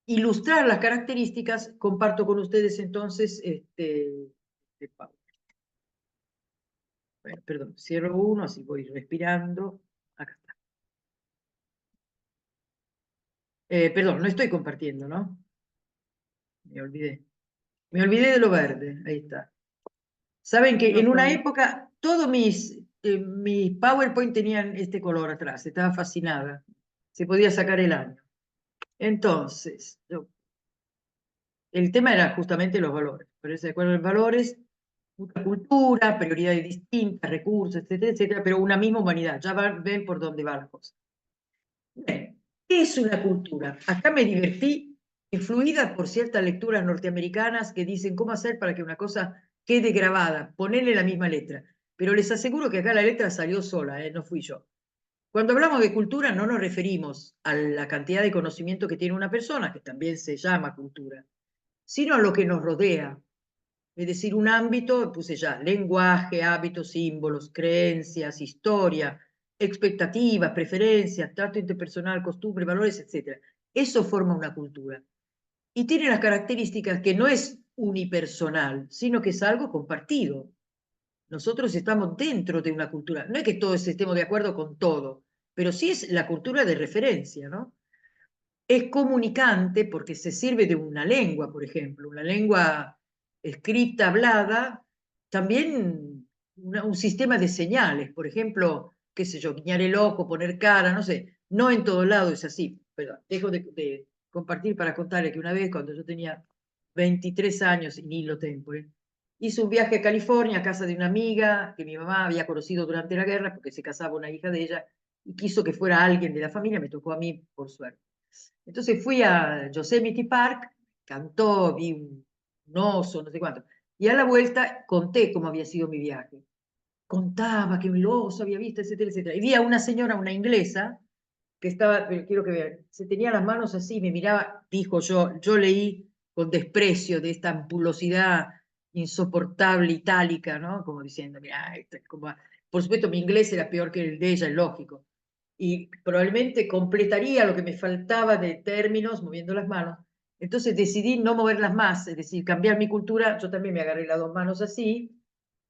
ilustrar las características, comparto con ustedes entonces bueno, perdón, cierro uno, así voy respirando. Acá está. Perdón, no estoy compartiendo, ¿no? Me olvidé. Me olvidé de lo verde, ahí está. Saben que No en una puede. época todos mis PowerPoint tenían este color atrás, estaba fascinada. Se podía sacar el año. Entonces, el tema era justamente los valores. Pero de acuerdo a los valores, mucha cultura, prioridades distintas, recursos, etcétera, etcétera, pero una misma humanidad. Ya ven por dónde va la cosa. Bien, ¿qué es una cultura? Acá me divertí, influida por ciertas lecturas norteamericanas que dicen cómo hacer para que una cosa quede grabada, ponerle la misma letra. Pero les aseguro que acá la letra salió sola, no fui yo. Cuando hablamos de cultura no nos referimos a la cantidad de conocimiento que tiene una persona, que también se llama cultura, sino a lo que nos rodea. Es decir, un ámbito, puse ya, lenguaje, hábitos, símbolos, creencias, historia, expectativas, preferencias, trato interpersonal, costumbre, valores, etc. Eso forma una cultura. Y tiene las características que no es unipersonal, sino que es algo compartido. Nosotros estamos dentro de una cultura. No es que todos estemos de acuerdo con todo, pero sí es la cultura de referencia, ¿no? Es comunicante porque se sirve de una lengua, por ejemplo, una lengua escrita, hablada, también un sistema de señales, por ejemplo, qué sé yo, guiñar el ojo, poner cara, no sé, no en todo lado es así, pero dejo de compartir para contarles que una vez cuando yo tenía 23 años, y ni lo tengo, hice un viaje a California a casa de una amiga que mi mamá había conocido durante la guerra porque se casaba una hija de ella y quiso que fuera alguien de la familia, me tocó a mí por suerte. Entonces fui a Yosemite Park, cantó, vi un oso, no sé cuánto. Y a la vuelta conté cómo había sido mi viaje. Contaba que un oso había visto, etcétera, etcétera. Y vi a una señora, una inglesa, que estaba, pero quiero que vean, se tenía las manos así, me miraba, dijo yo leí con desprecio de esta ampulosidad insoportable itálica, ¿no? Como diciendo, mira, por supuesto mi inglés era peor que el de ella, es lógico. Y probablemente completaría lo que me faltaba de términos moviendo las manos. Entonces decidí no moverlas más, es decir, cambiar mi cultura. Yo también me agarré las dos manos así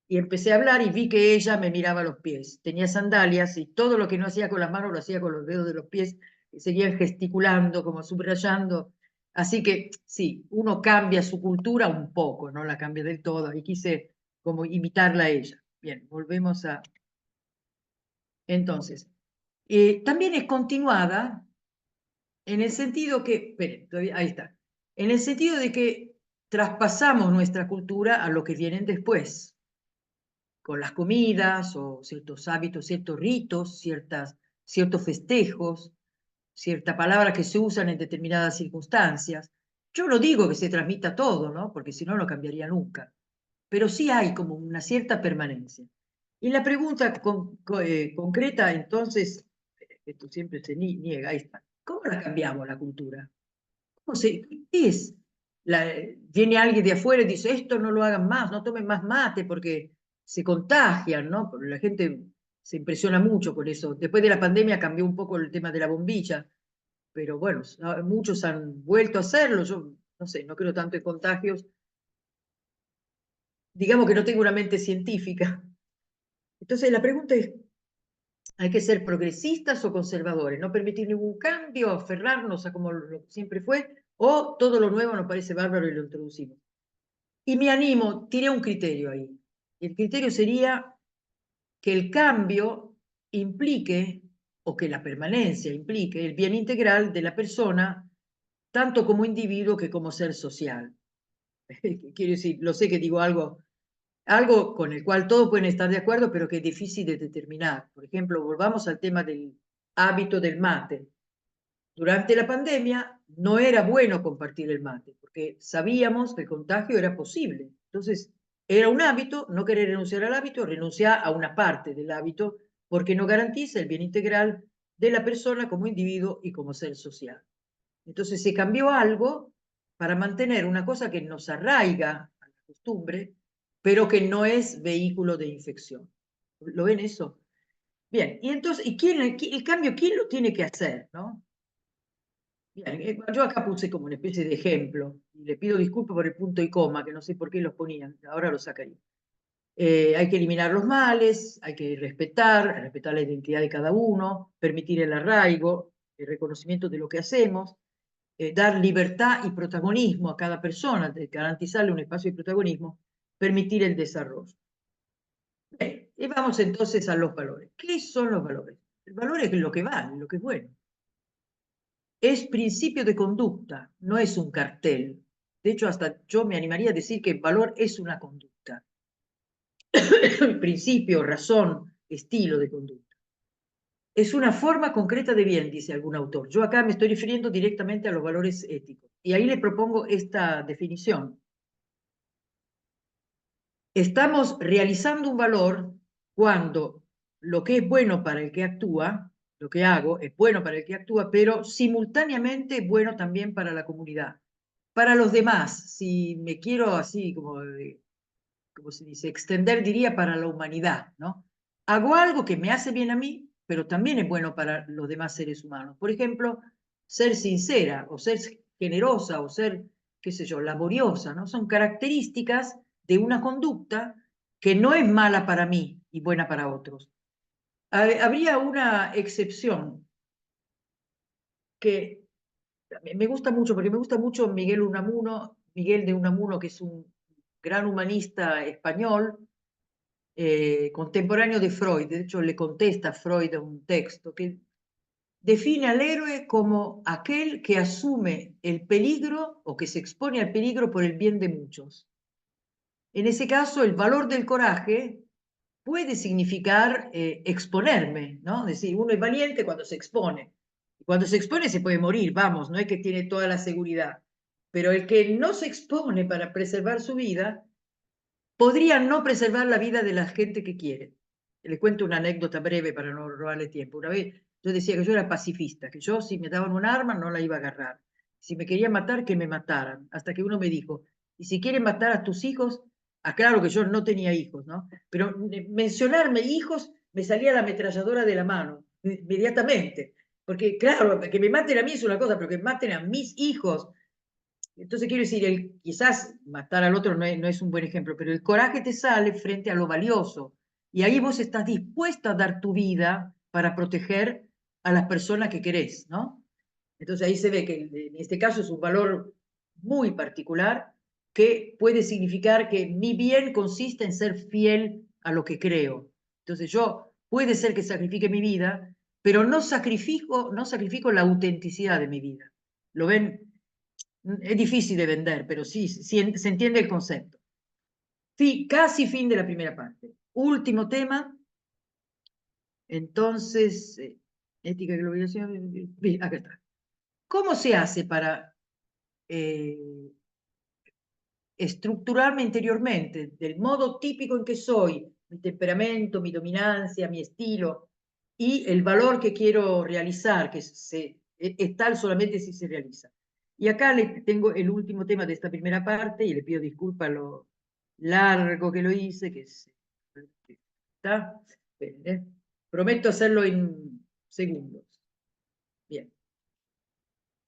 y empecé a hablar y vi que ella me miraba los pies. Tenía sandalias y todo lo que no hacía con las manos lo hacía con los dedos de los pies, que seguían gesticulando, como subrayando. Así que sí, uno cambia su cultura un poco, no la cambia del todo. Y quise como imitarla a ella. Bien, volvemos a... Entonces, también es continuada en el sentido que, esperen, ahí está, en el sentido de que traspasamos nuestra cultura a lo que vienen después con las comidas o ciertos hábitos, ciertos ritos, ciertos festejos, cierta palabra que se usan en determinadas circunstancias. Yo no digo que se transmita todo, ¿no? Porque si no, no cambiaría nunca. Pero sí hay como una cierta permanencia. Y la pregunta concreta, entonces, esto siempre se niega, ahí está. ¿Cómo la cambiamos la cultura? ¿Qué es? Viene alguien de afuera y dice, esto no lo hagan más, no tomen más mate porque se contagian, ¿no? Porque la gente se impresiona mucho con eso. Después de la pandemia cambió un poco el tema de la bombilla, pero bueno, muchos han vuelto a hacerlo. Yo no sé, no creo tanto en contagios. Digamos que no tengo una mente científica. Entonces la pregunta es, Hay que ser progresistas o conservadores, no permitir ningún cambio, aferrarnos a como lo siempre fue, o todo lo nuevo nos parece bárbaro y lo introducimos. Y me animo, tiré un criterio ahí. El criterio sería que el cambio implique, o que la permanencia implique, el bien integral de la persona, tanto como individuo que como ser social. Quiero decir, lo sé que digo algo con el cual todos pueden estar de acuerdo, pero que es difícil de determinar. Por ejemplo, volvamos al tema del hábito del mate. Durante la pandemia no era bueno compartir el mate, porque sabíamos que el contagio era posible. Entonces, era un hábito, no querer renunciar al hábito, renunciar a una parte del hábito, porque no garantiza el bien integral de la persona como individuo y como ser social. Entonces se cambió algo para mantener una cosa que nos arraiga a la costumbre, pero que no es vehículo de infección. ¿Lo ven eso? Bien, y entonces, el cambio, quién lo tiene que hacer, no? Bien, yo acá puse como una especie de ejemplo, y le pido disculpas por el punto y coma, que no sé por qué los ponían, ahora los sacaría. Hay que eliminar los males, hay que respetar la identidad de cada uno, permitir el arraigo, el reconocimiento de lo que hacemos, dar libertad y protagonismo a cada persona, garantizarle un espacio de protagonismo, permitir el desarrollo. Bien, y vamos entonces a los valores. ¿Qué son los valores? El valor es lo que vale, lo que es bueno. Es principio de conducta, no es un cartel. De hecho, hasta yo me animaría a decir que el valor es una conducta. Principio, razón, estilo de conducta. Es una forma concreta de bien, dice algún autor. Yo acá me estoy refiriendo directamente a los valores éticos. Y ahí le propongo esta definición. Estamos realizando un valor cuando lo que es bueno para el que actúa, lo que hago es bueno para el que actúa, pero simultáneamente es bueno también para la comunidad. Para los demás, si me quiero así como se dice, extender, diría para la humanidad, ¿no? Hago algo que me hace bien a mí, pero también es bueno para los demás seres humanos. Por ejemplo, ser sincera o ser generosa o ser, qué sé yo, laboriosa, ¿no? Son características de una conducta que no es mala para mí y buena para otros. Habría una excepción que me gusta mucho, porque me gusta mucho Miguel de Unamuno, que es un gran humanista español, contemporáneo de Freud. De hecho, le contesta a Freud un texto que define al héroe como aquel que asume el peligro o que se expone al peligro por el bien de muchos. En ese caso, el valor del coraje puede significar exponerme, ¿no? Es decir, uno es valiente cuando se expone. Cuando se expone se puede morir, vamos, no es que tiene toda la seguridad. Pero el que no se expone para preservar su vida, podría no preservar la vida de la gente que quiere. Le cuento una anécdota breve para no robarle tiempo. Una vez yo decía que yo era pacifista, que yo si me daban un arma no la iba a agarrar. Si me querían matar, que me mataran. Hasta que uno me dijo, y si quieren matar a tus hijos, aclaro que yo no tenía hijos, ¿no? Pero mencionarme hijos, me salía la ametralladora de la mano, inmediatamente. Porque claro, que me maten a mí es una cosa, pero que maten a mis hijos, entonces quiero decir, quizás matar al otro no es un buen ejemplo, pero el coraje te sale frente a lo valioso. Y ahí vos estás dispuesta a dar tu vida para proteger a las personas que querés, ¿no? Entonces ahí se ve que en este caso es un valor muy particular que puede significar que mi bien consiste en ser fiel a lo que creo. Entonces yo puede ser que sacrifique mi vida, pero no sacrifico la autenticidad de mi vida. ¿Lo ven? Es difícil de vender, pero sí, se entiende el concepto. Casi fin de la primera parte. Último tema. Entonces, ética y globalización. Acá está. ¿Cómo se hace para estructurarme interiormente del modo típico en que soy, mi temperamento, mi dominancia, mi estilo, y el valor que quiero realizar, que es tal solamente si se realiza? Y acá le tengo el último tema de esta primera parte, y le pido disculpas lo largo que lo hice, ¿está? Bien, prometo hacerlo en segundos. Bien,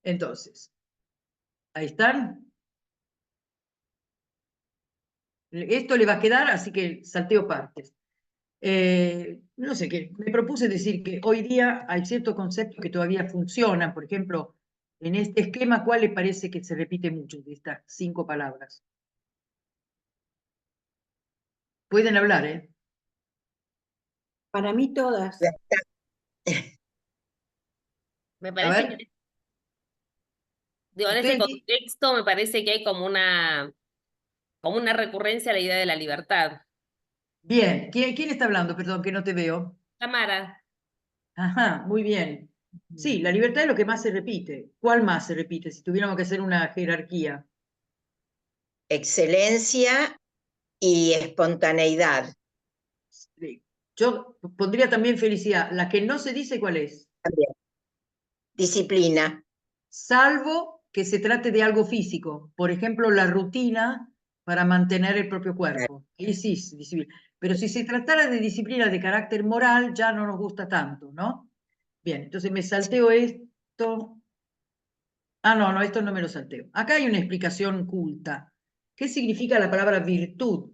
entonces, ahí están. Esto le va a quedar, así que salteo partes. No sé, que me propuse decir que hoy día hay ciertos conceptos que todavía funcionan. Por ejemplo, en este esquema, ¿cuál le parece que se repite mucho de estas 5 palabras? Pueden hablar, ¿eh? Para mí todas. Me A parece ver, que, digo, en ese ustedes, contexto me parece que hay como una recurrencia a la idea de la libertad. bien. ¿Quién está hablando? Perdón, que no te veo. Tamara, Ajá, muy bien. Sí, la libertad es lo que más se repite. ¿Cuál más se repite? Si tuviéramos que hacer una jerarquía. Excelencia y espontaneidad. Sí. Yo pondría también felicidad. La que no se dice, ¿cuál es? También. Disciplina. Salvo que se trate de algo físico. Por ejemplo, la rutina para mantener el propio cuerpo. Ahí sí es disciplina. Pero si se tratara de disciplina de carácter moral, ya no nos gusta tanto, ¿no? Bien, entonces me salteo esto. Ah, no, esto no me lo salteo. Acá hay una explicación culta. ¿Qué significa la palabra virtud?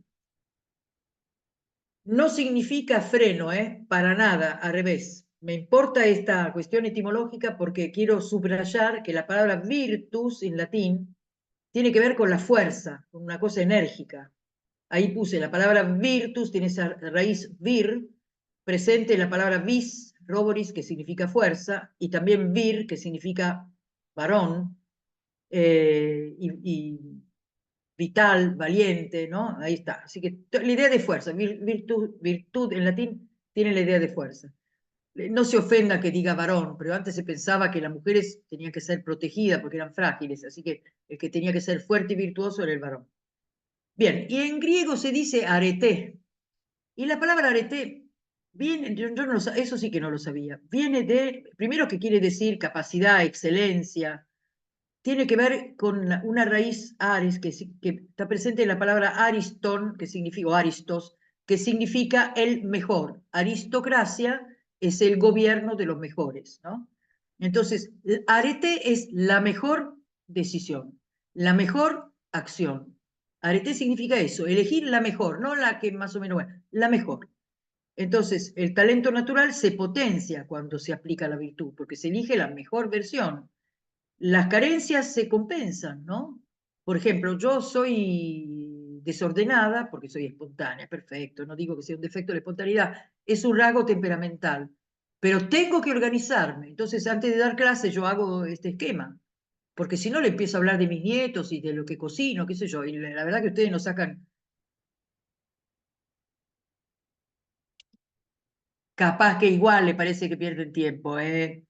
No significa freno, para nada, al revés. Me importa esta cuestión etimológica porque quiero subrayar que la palabra virtus en latín tiene que ver con la fuerza, con una cosa enérgica. Ahí puse la palabra virtus, tiene esa raíz vir, presente en la palabra vis, roboris, que significa fuerza, y también vir, que significa varón, y vital, valiente, ¿no? Ahí está. Así que la idea de fuerza, virtud en latín tiene la idea de fuerza. No se ofenda que diga varón, pero antes se pensaba que las mujeres tenían que ser protegidas porque eran frágiles, así que el que tenía que ser fuerte y virtuoso era el varón. Bien, y en griego se dice arete, y la palabra arete viene, yo no eso sí que no lo sabía, viene de, primero que quiere decir capacidad, excelencia, tiene que ver con una raíz aris que está presente en la palabra ariston, que significa, o aristos, que significa el mejor. Aristocracia es el gobierno de los mejores, ¿no? Entonces, arete es la mejor decisión, la mejor acción. Arete significa eso, elegir la mejor, no la que más o menos, bueno, la mejor. Entonces, el talento natural se potencia cuando se aplica la virtud, porque se elige la mejor versión. Las carencias se compensan, ¿no? Por ejemplo, yo soy desordenada porque soy espontánea, perfecto, no digo que sea un defecto de la espontaneidad, es un rasgo temperamental, pero tengo que organizarme. Entonces, antes de dar clase, yo hago este esquema, porque si no le empiezo a hablar de mis nietos y de lo que cocino, qué sé yo, y la verdad que ustedes nos sacan, capaz que igual le parece que pierden tiempo, ¿eh?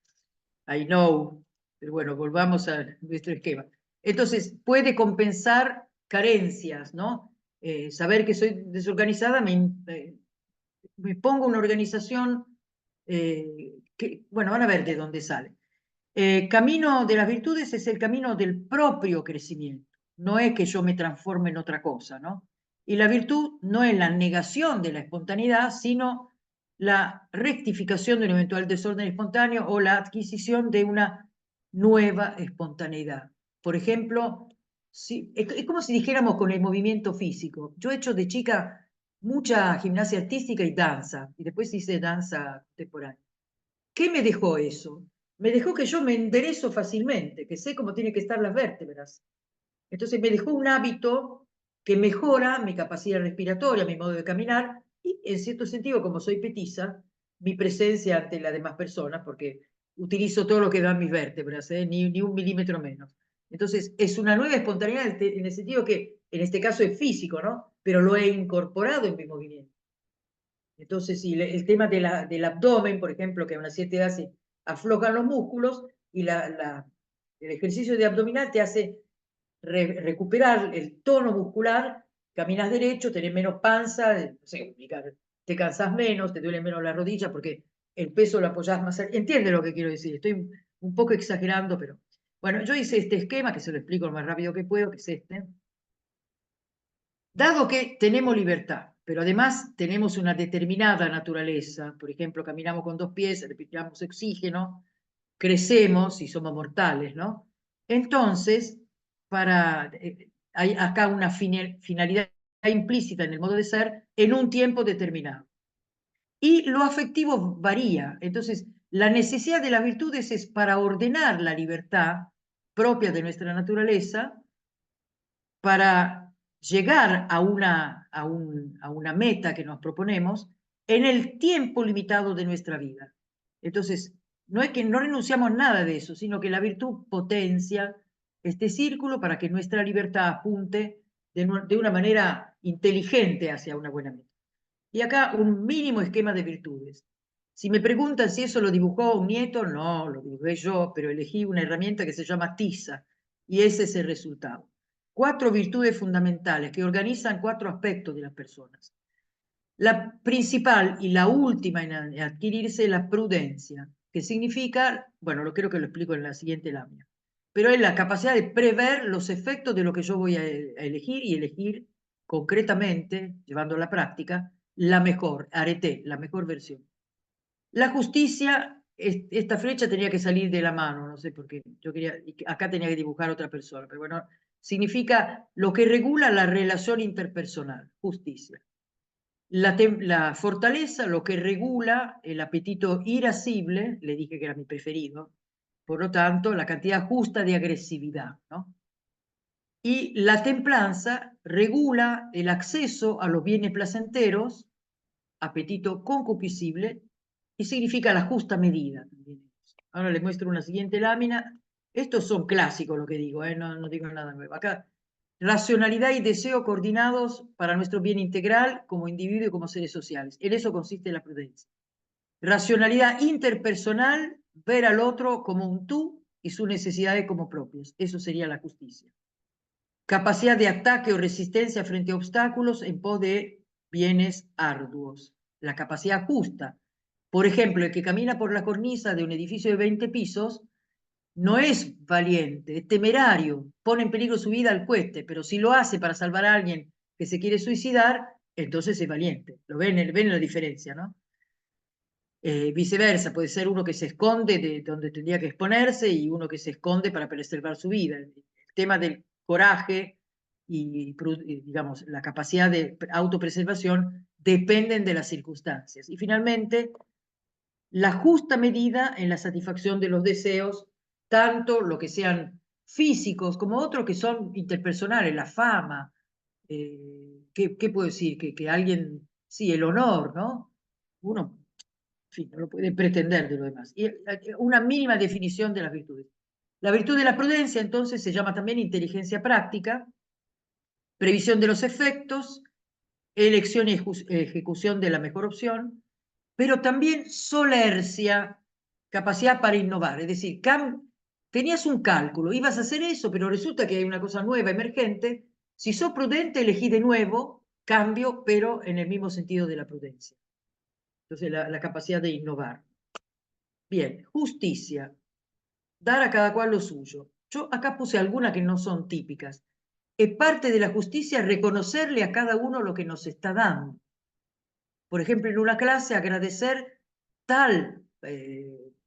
I know, pero bueno, volvamos a nuestro esquema. Entonces, puede compensar carencias, ¿no? Saber que soy desorganizada, me pongo una organización que, bueno, van a ver de dónde sale. Camino de las virtudes es el camino del propio crecimiento, no es que yo me transforme en otra cosa, ¿no? Y la virtud no es la negación de la espontaneidad, sino la rectificación de un eventual desorden espontáneo o la adquisición de una nueva espontaneidad. Por ejemplo, es como si dijéramos con el movimiento físico. Yo he hecho de chica mucha gimnasia artística y danza, y después hice danza contemporánea. ¿Qué me dejó eso? Me dejó que yo me enderezo fácilmente, que sé cómo tienen que estar las vértebras. Entonces me dejó un hábito que mejora mi capacidad respiratoria, mi modo de caminar y, en cierto sentido, como soy petiza, mi presencia ante las demás personas, porque utilizo todo lo que dan mis vértebras, ni un milímetro menos. Entonces, es una nueva espontaneidad en el sentido que, en este caso, es físico, ¿no? Pero lo he incorporado en mi movimiento. Entonces, si el tema del abdomen, por ejemplo, que a una cierta edad se aflojan los músculos y el ejercicio de abdominal te hace recuperar el tono muscular, caminas derecho, tenés menos panza, no sé, te cansás menos, te duele menos la rodilla porque el peso lo apoyás más. Entiende lo que quiero decir, estoy un poco exagerando, pero bueno, yo hice este esquema que se lo explico lo más rápido que puedo, que es este. Dado que tenemos libertad, pero además tenemos una determinada naturaleza, por ejemplo, caminamos con 2 pies, respiramos oxígeno, crecemos y somos mortales, ¿no? Entonces, hay acá una finalidad implícita en el modo de ser en un tiempo determinado. Y lo afectivo varía. Entonces, la necesidad de las virtudes es para ordenar la libertad propia de nuestra naturaleza, para llegar a una meta que nos proponemos en el tiempo limitado de nuestra vida. Entonces, no es que no renunciamos a nada de eso, sino que la virtud potencia este círculo para que nuestra libertad apunte de una manera inteligente hacia una buena meta. Y acá un mínimo esquema de virtudes. Si me preguntan si eso lo dibujó un nieto, no, lo dibujé yo, pero elegí una herramienta que se llama tiza, y ese es el resultado. 4 virtudes fundamentales que organizan 4 aspectos de las personas. La principal y la última en adquirirse es la prudencia, que significa, bueno, lo creo que lo explico en la siguiente lámina, pero es la capacidad de prever los efectos de lo que yo voy a elegir y elegir concretamente, llevando a la práctica, la mejor, arete, la mejor versión. La justicia, esta flecha tenía que salir de la mano, no sé por qué, yo quería, acá tenía que dibujar otra persona, pero bueno, significa lo que regula la relación interpersonal, justicia. La fortaleza, lo que regula el apetito irascible, le dije que era mi preferido, por lo tanto, la cantidad justa de agresividad, ¿no? Y la templanza regula el acceso a los bienes placenteros, apetito concupiscible, y significa la justa medida. Ahora les muestro una siguiente lámina. Estos son clásicos lo que digo, no digo nada nuevo. Acá, racionalidad y deseo coordinados para nuestro bien integral como individuo y como seres sociales. En eso consiste la prudencia. Racionalidad interpersonal, ver al otro como un tú y sus necesidades como propias. Eso sería la justicia. Capacidad de ataque o resistencia frente a obstáculos en pos de bienes arduos. La capacidad justa. Por ejemplo, el que camina por la cornisa de un edificio de 20 pisos no es valiente, es temerario, pone en peligro su vida al cohete, pero si lo hace para salvar a alguien que se quiere suicidar, entonces es valiente. Ven la diferencia, ¿no? Viceversa, puede ser uno que se esconde de donde tendría que exponerse y uno que se esconde para preservar su vida. El tema del coraje y digamos, la capacidad de autopreservación dependen de las circunstancias. Y finalmente, la justa medida en la satisfacción de los deseos, tanto lo que sean físicos como otros que son interpersonales, la fama, ¿qué puedo decir? Que alguien, sí, el honor, ¿no? Uno, en fin, no lo puede pretender de lo demás. Y una mínima definición de las virtudes. La virtud de la prudencia, entonces, se llama también inteligencia práctica, previsión de los efectos, elección y ejecución de la mejor opción, pero también solercia, capacidad para innovar. Es decir, tenías un cálculo, ibas a hacer eso, pero resulta que hay una cosa nueva, emergente. Si sos prudente, elegí de nuevo, cambio, pero en el mismo sentido de la prudencia. Entonces, la capacidad de innovar. Bien, justicia. Dar a cada cual lo suyo. Yo acá puse algunas que no son típicas. Es parte de la justicia reconocerle a cada uno lo que nos está dando. Por ejemplo, en una clase agradecer tal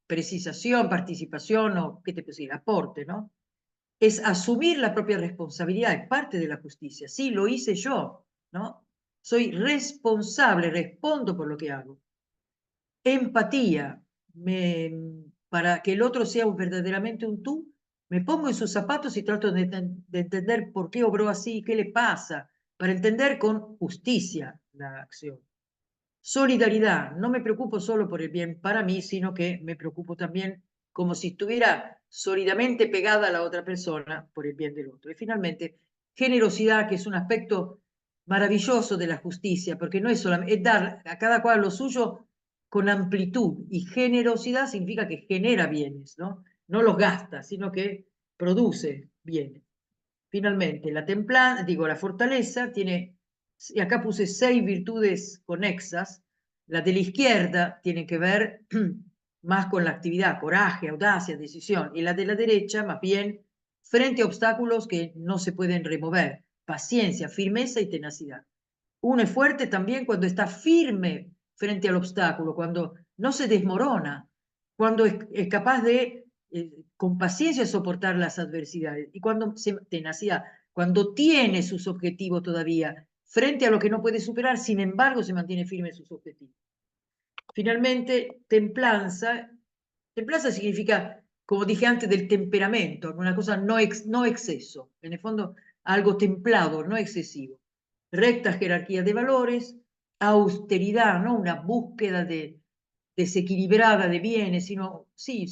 precisación, participación o, ¿qué te puedo decir? Aporte, ¿no? Es asumir la propia responsabilidad, es parte de la justicia. Sí, lo hice yo, ¿no? Soy responsable, respondo por lo que hago. Empatía, para que el otro sea verdaderamente un tú, me pongo en sus zapatos y trato de entender por qué obró así, qué le pasa, para entender con justicia la acción. Solidaridad, no me preocupo solo por el bien para mí, sino que me preocupo también como si estuviera sólidamente pegada a la otra persona por el bien del otro. Y finalmente, generosidad, que es un aspecto maravilloso de la justicia, porque no es solamente es dar a cada cual lo suyo con amplitud, y generosidad significa que genera bienes, ¿no? No los gasta, sino que produce bienes. Finalmente, la templanza, digo, la fortaleza tiene, y acá puse 6 virtudes conexas. La de la izquierda tiene que ver más con la actividad, coraje, audacia, decisión, y la de la derecha más bien frente a obstáculos que no se pueden remover, paciencia, firmeza y tenacidad. Uno es fuerte también cuando está firme frente al obstáculo, cuando no se desmorona, cuando es capaz de con paciencia soportar las adversidades y cuando tenacidad, cuando tiene sus objetivos todavía frente a lo que no puede superar, sin embargo se mantiene firme en sus objetivos. finalmente, templanza significa, como dije antes, del temperamento, una cosa no exceso, en el fondo algo templado, no excesivo. Recta jerarquía de valores, austeridad, no una búsqueda desequilibrada de bienes, sino, sí,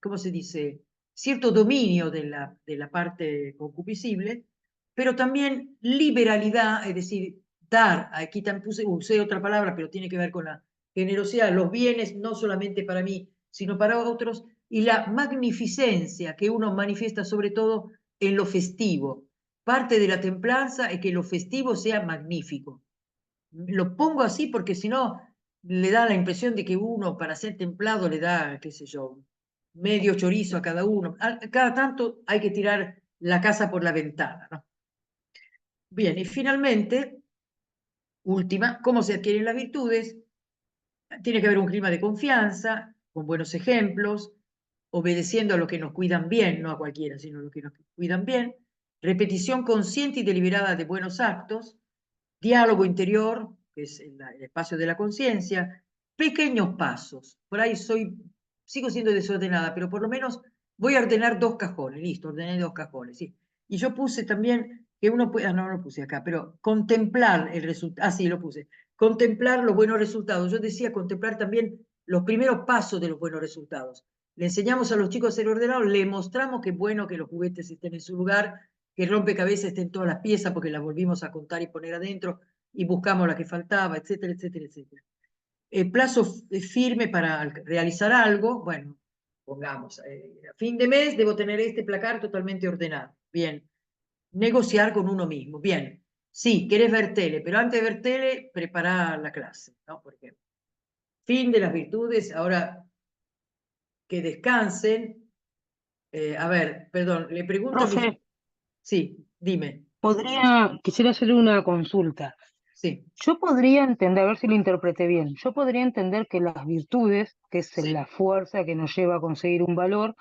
¿cómo se dice? Cierto dominio de la parte concupiscible, pero también liberalidad, es decir, dar, aquí también usé otra palabra, pero tiene que ver con la generosidad, los bienes no solamente para mí, sino para otros, y la magnificencia que uno manifiesta sobre todo en lo festivo. Parte de la templanza es que lo festivo sea magnífico. Lo pongo así porque si no le da la impresión de que uno para ser templado le da, qué sé yo, medio chorizo a cada uno. Cada tanto hay que tirar la casa por la ventana, ¿no? Bien, y finalmente, última, ¿cómo se adquieren las virtudes? Tiene que haber un clima de confianza, con buenos ejemplos, obedeciendo a los que nos cuidan bien, no a cualquiera, sino a los que nos cuidan bien, repetición consciente y deliberada de buenos actos, diálogo interior, que es el espacio de la conciencia, pequeños pasos. Por ahí sigo siendo desordenada, pero por lo menos voy a ordenar 2 cajones, listo, ordené 2 cajones, ¿sí? Y yo puse también que uno puede, no lo puse acá, pero contemplar el resultado, sí, lo puse, contemplar los buenos resultados. Yo decía contemplar también los primeros pasos de los buenos resultados. Le enseñamos a los chicos a ser ordenados, le mostramos que es bueno que los juguetes estén en su lugar, que el rompecabezas esté en todas las piezas porque las volvimos a contar y poner adentro y buscamos la que faltaba, etcétera, etcétera, etcétera. El plazo firme para realizar algo, bueno, pongamos, a fin de mes debo tener este placar totalmente ordenado. Bien. Negociar con uno mismo. Bien. Sí, querés ver tele, pero antes de ver tele, prepará la clase, ¿no? Por ejemplo. Fin de las virtudes, ahora que descansen. A ver, perdón, le pregunto a mis... Profe, Sí, dime. quisiera hacerle una consulta. Sí, Yo podría entender, a ver si lo interpreté bien, yo podría entender que las virtudes, que es sí. la fuerza que nos lleva a conseguir un valor,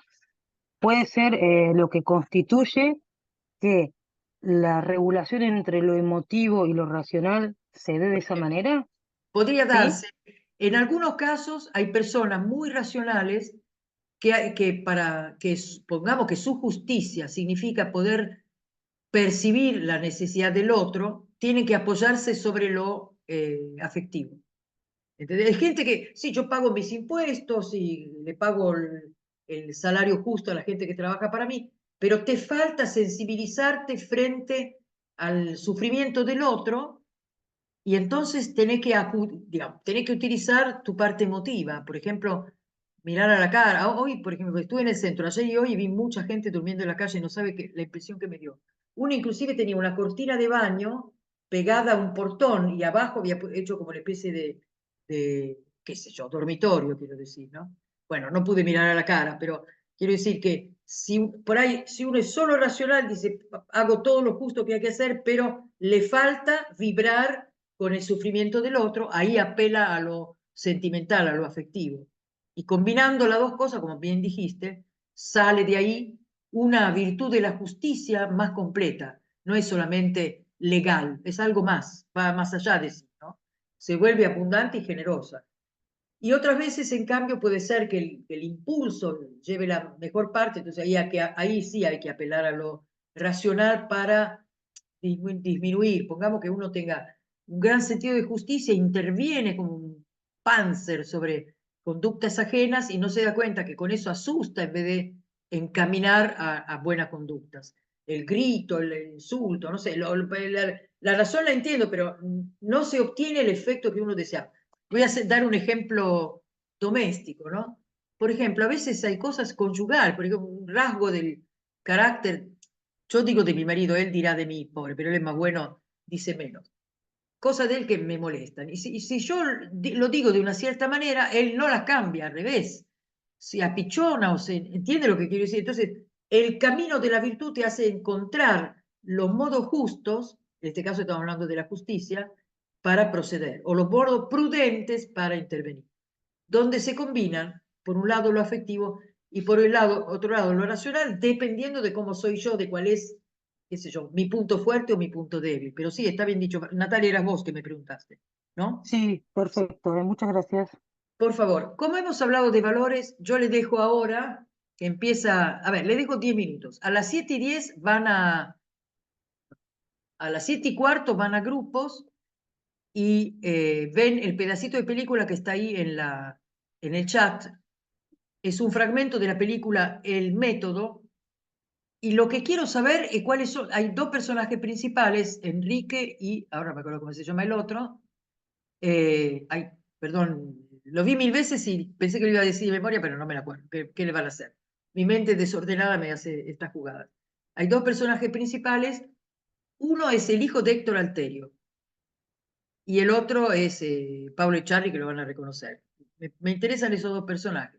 puede ser lo que constituye que la regulación entre lo emotivo y lo racional se dé de esa manera, Podría ¿sí? darse. En algunos casos hay personas muy racionales pongamos que su justicia significa poder percibir la necesidad del otro, tienen que apoyarse sobre lo afectivo. ¿Entendés? Hay gente que, sí, yo pago mis impuestos y le pago el salario justo a la gente que trabaja para mí, pero te falta sensibilizarte frente al sufrimiento del otro y entonces tenés que utilizar tu parte emotiva. Por ejemplo, mirar a la cara. Hoy, por ejemplo, estuve en el centro ayer y hoy vi mucha gente durmiendo en la calle, no sabe la impresión que me dio. Uno inclusive tenía una cortina de baño pegada a un portón y abajo había hecho como una especie qué sé yo, dormitorio, quiero decir, ¿no? Bueno, no pude mirar a la cara, pero quiero decir que por ahí, si uno es solo racional, dice, hago todo lo justo que hay que hacer, pero le falta vibrar con el sufrimiento del otro, ahí apela a lo sentimental, a lo afectivo. Y combinando las dos cosas, como bien dijiste, sale de ahí una virtud de la justicia más completa. No es solamente legal, es algo más, va más allá de sí, ¿no? Se vuelve abundante y generosa. Y otras veces, en cambio, puede ser que el impulso lleve la mejor parte, entonces ahí sí hay que apelar a lo racional para disminuir. Pongamos que uno tenga un gran sentido de justicia, interviene como un panzer sobre conductas ajenas y no se da cuenta que con eso asusta en vez de encaminar a buenas conductas. El grito, el insulto, no sé, la razón la entiendo, pero no se obtiene el efecto que uno desea. Voy a dar un ejemplo doméstico, ¿no? Por ejemplo, a veces hay cosas conyugal, por ejemplo, un rasgo del carácter. Yo digo de mi marido, él dirá de mí, pobre, pero él es más bueno, dice menos. Cosas de él que me molestan. Y si yo lo digo de una cierta manera, él no las cambia, al revés. Se apichona o se entiende lo que quiero decir. Entonces, el camino de la virtud te hace encontrar los modos justos, en este caso estamos hablando de la justicia, para proceder, o los modos prudentes para intervenir, donde se combinan, por un lado, lo afectivo y por otro lado, lo racional, dependiendo de cómo soy yo, de cuál es, qué sé yo, mi punto fuerte o mi punto débil. Pero sí, está bien dicho. Natalia, eras vos que me preguntaste. ¿no? Sí, perfecto, muchas gracias. Por favor, como hemos hablado de valores, yo le dejo ahora que empieza, a ver, le dejo 10 minutos. A las 7:10 van a las 7:15 van a grupos y ven el pedacito de película que está ahí en el chat. Es un fragmento de la película El Método. Y lo que quiero saber es cuáles son. Hay dos personajes principales, Enrique y, ahora me acuerdo cómo se llama el otro. Ay, perdón, lo vi 1000 veces y pensé que lo iba a decir de memoria, pero no me la acuerdo. ¿Qué le van a hacer? Mi mente desordenada me hace estas jugadas. Hay dos personajes principales. Uno es el hijo de Héctor Alterio y el otro es Pablo Echarri, que lo van a reconocer. Me interesan esos dos personajes.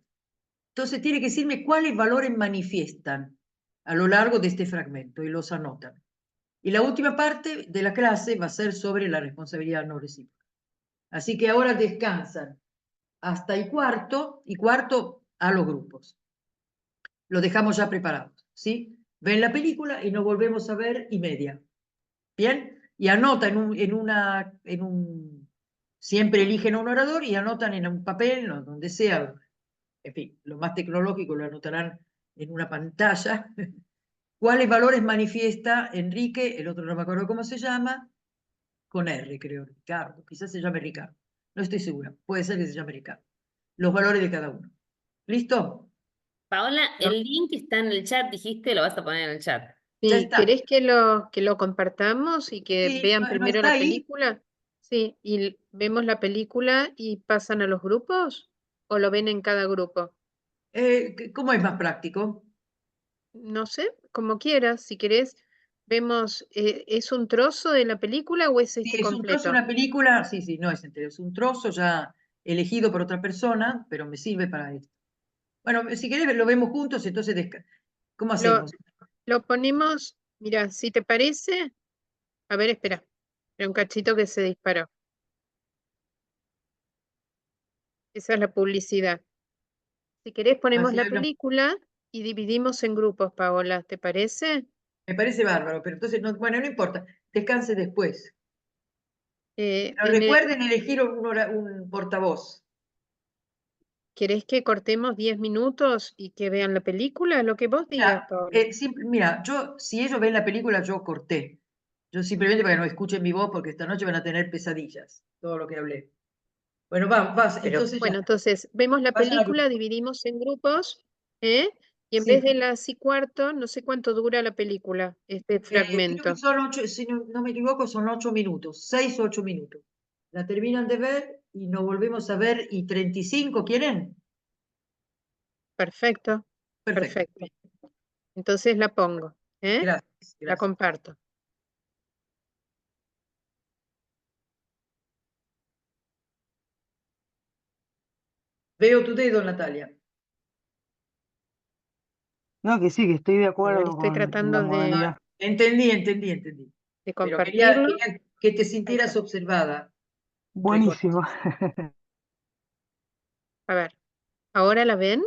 Entonces tiene que decirme cuáles valores manifiestan a lo largo de este fragmento y los anotan. Y la última parte de la clase va a ser sobre la responsabilidad no recíproca. Así que ahora descansan hasta y cuarto a los grupos. Lo dejamos ya preparados, ¿sí? Ven la película y nos volvemos a ver y media. ¿Bien? Y anota siempre eligen un orador y anotan en un papel, o donde sea, en fin, lo más tecnológico lo anotarán en una pantalla. ¿Cuáles valores manifiesta Enrique? El otro no me acuerdo cómo se llama, con R, creo, Ricardo, quizás se llame Ricardo, no estoy segura, puede ser que se llame Ricardo. Los valores de cada uno. ¿Listo? Paola, No, el link está en el chat, dijiste, lo vas a poner en el chat. ya Sí, está. ¿querés que lo compartamos y que Sí, vean no primero está la ahí. película? Sí, y vemos la película y pasan a los grupos o lo ven en cada grupo. ¿Cómo es más práctico? No sé, como quieras, si querés, vemos, ¿es un trozo de la película o es Sí, este es un trozo de completo? una película, sí, sí, no es entero, es un trozo ya elegido por otra persona, pero me sirve para esto. Bueno, si querés lo vemos juntos, entonces, ¿cómo Lo, hacemos? lo ponemos, mira, si te parece, a ver, espera, un cachito que se disparó. Esa es la publicidad. Si querés, ponemos Así la hablo. película y dividimos en grupos, Paola, ¿te parece? Me parece bárbaro, pero entonces, bueno, no importa, descanse después. Pero En recuerden elegir un portavoz. ¿Querés que cortemos 10 minutos y que vean la película? Lo que vos digas, Mira, Paola. mira, si ellos ven la película, yo corté. Yo simplemente para que no escuchen mi voz, porque esta noche van a tener pesadillas, todo lo que hablé. Bueno, Pero entonces ya, Bueno, entonces vemos la vayan a película, grupo. dividimos en grupos, ¿eh? Y en vez Sí, de las y cuarto, no sé cuánto dura la película, este creo que fragmento. son 8, si no me equivoco, son 8 minutos, 6 o 8 minutos. La terminan de ver y nos volvemos a ver y 35, ¿quieren? Perfecto, Perfecto. perfecto. Entonces la pongo, ¿eh? Gracias, La gracias. comparto. Veo tu dedo, Natalia. No, que sí, que estoy de A ver, acuerdo estoy con la tratando modalidad. Entendí. de Pero quería compartirlo. que te Ahí sintieras está. observada. Buenísimo. A ver, ¿ahora la ven?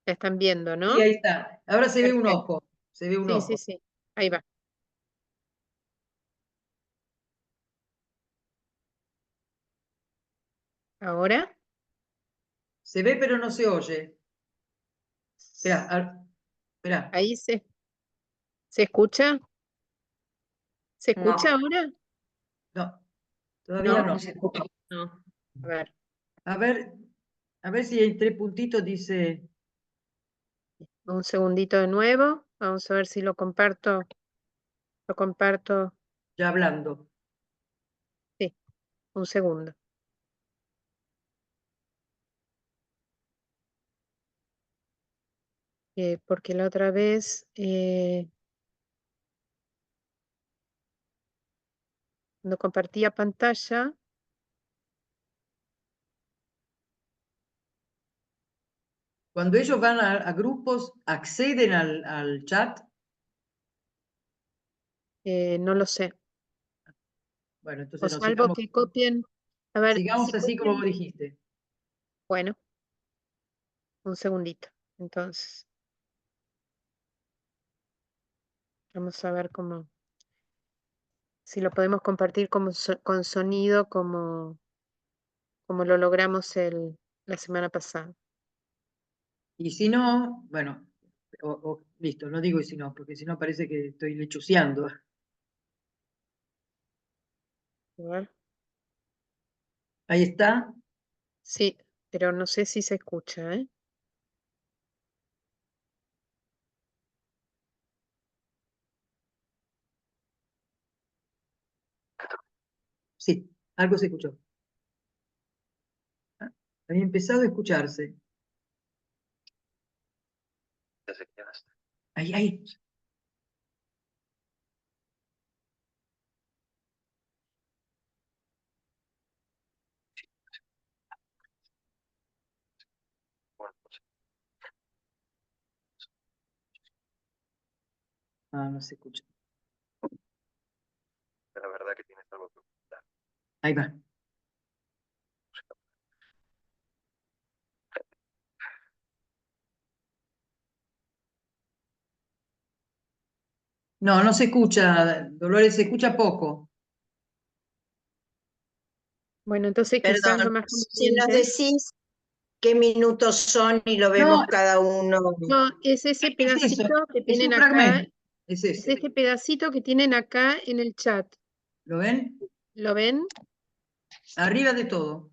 La están viendo, Sí, ¿no? ahí está. Ahora se ve un Perfecto. ojo. Se ve un Sí, sí, ojo. sí. Ahí va. ¿Ahora? Se ve pero no se oye. Espera, espera. Ahí ¿se escucha? ¿Se escucha no, ahora? No, todavía ¿No? no no. se escucha. No. A ver, A ver, a ver si hay 3 puntitos, dice un segundito de nuevo. Vamos a ver si lo comparto. Lo comparto. ya hablando. Sí, un segundo. Porque la otra vez, cuando compartía pantalla, Cuando ellos van a grupos, acceden al chat. no lo sé. Bueno, O entonces no, salvo que copien. A ver, sigamos si así como copian. vos dijiste. Bueno, un segundito. Entonces, vamos a ver cómo. si lo podemos compartir como con sonido como lo logramos la semana pasada. Y si no, bueno, listo, no digo y si no, porque si no parece que estoy lechuceando. A ver. Ahí está. Sí, pero no sé si se escucha, ¿eh? Sí, algo se escuchó. Ah, había empezado a escucharse. Ahí, ahí. Ah, no se escucha. La verdad que tienes algo que ocultar. Ahí va. No, no se escucha, Dolores, se escucha poco. Bueno, entonces quizás lo Perdón, más si nos conveniente. decís qué minutos son y lo vemos No, cada uno. No, es ese es pedacito eso, que es tienen un acá, fragmento. Es es ese. este pedacito que tienen acá en el chat. ¿Lo ven? ¿Lo ven? Arriba de todo.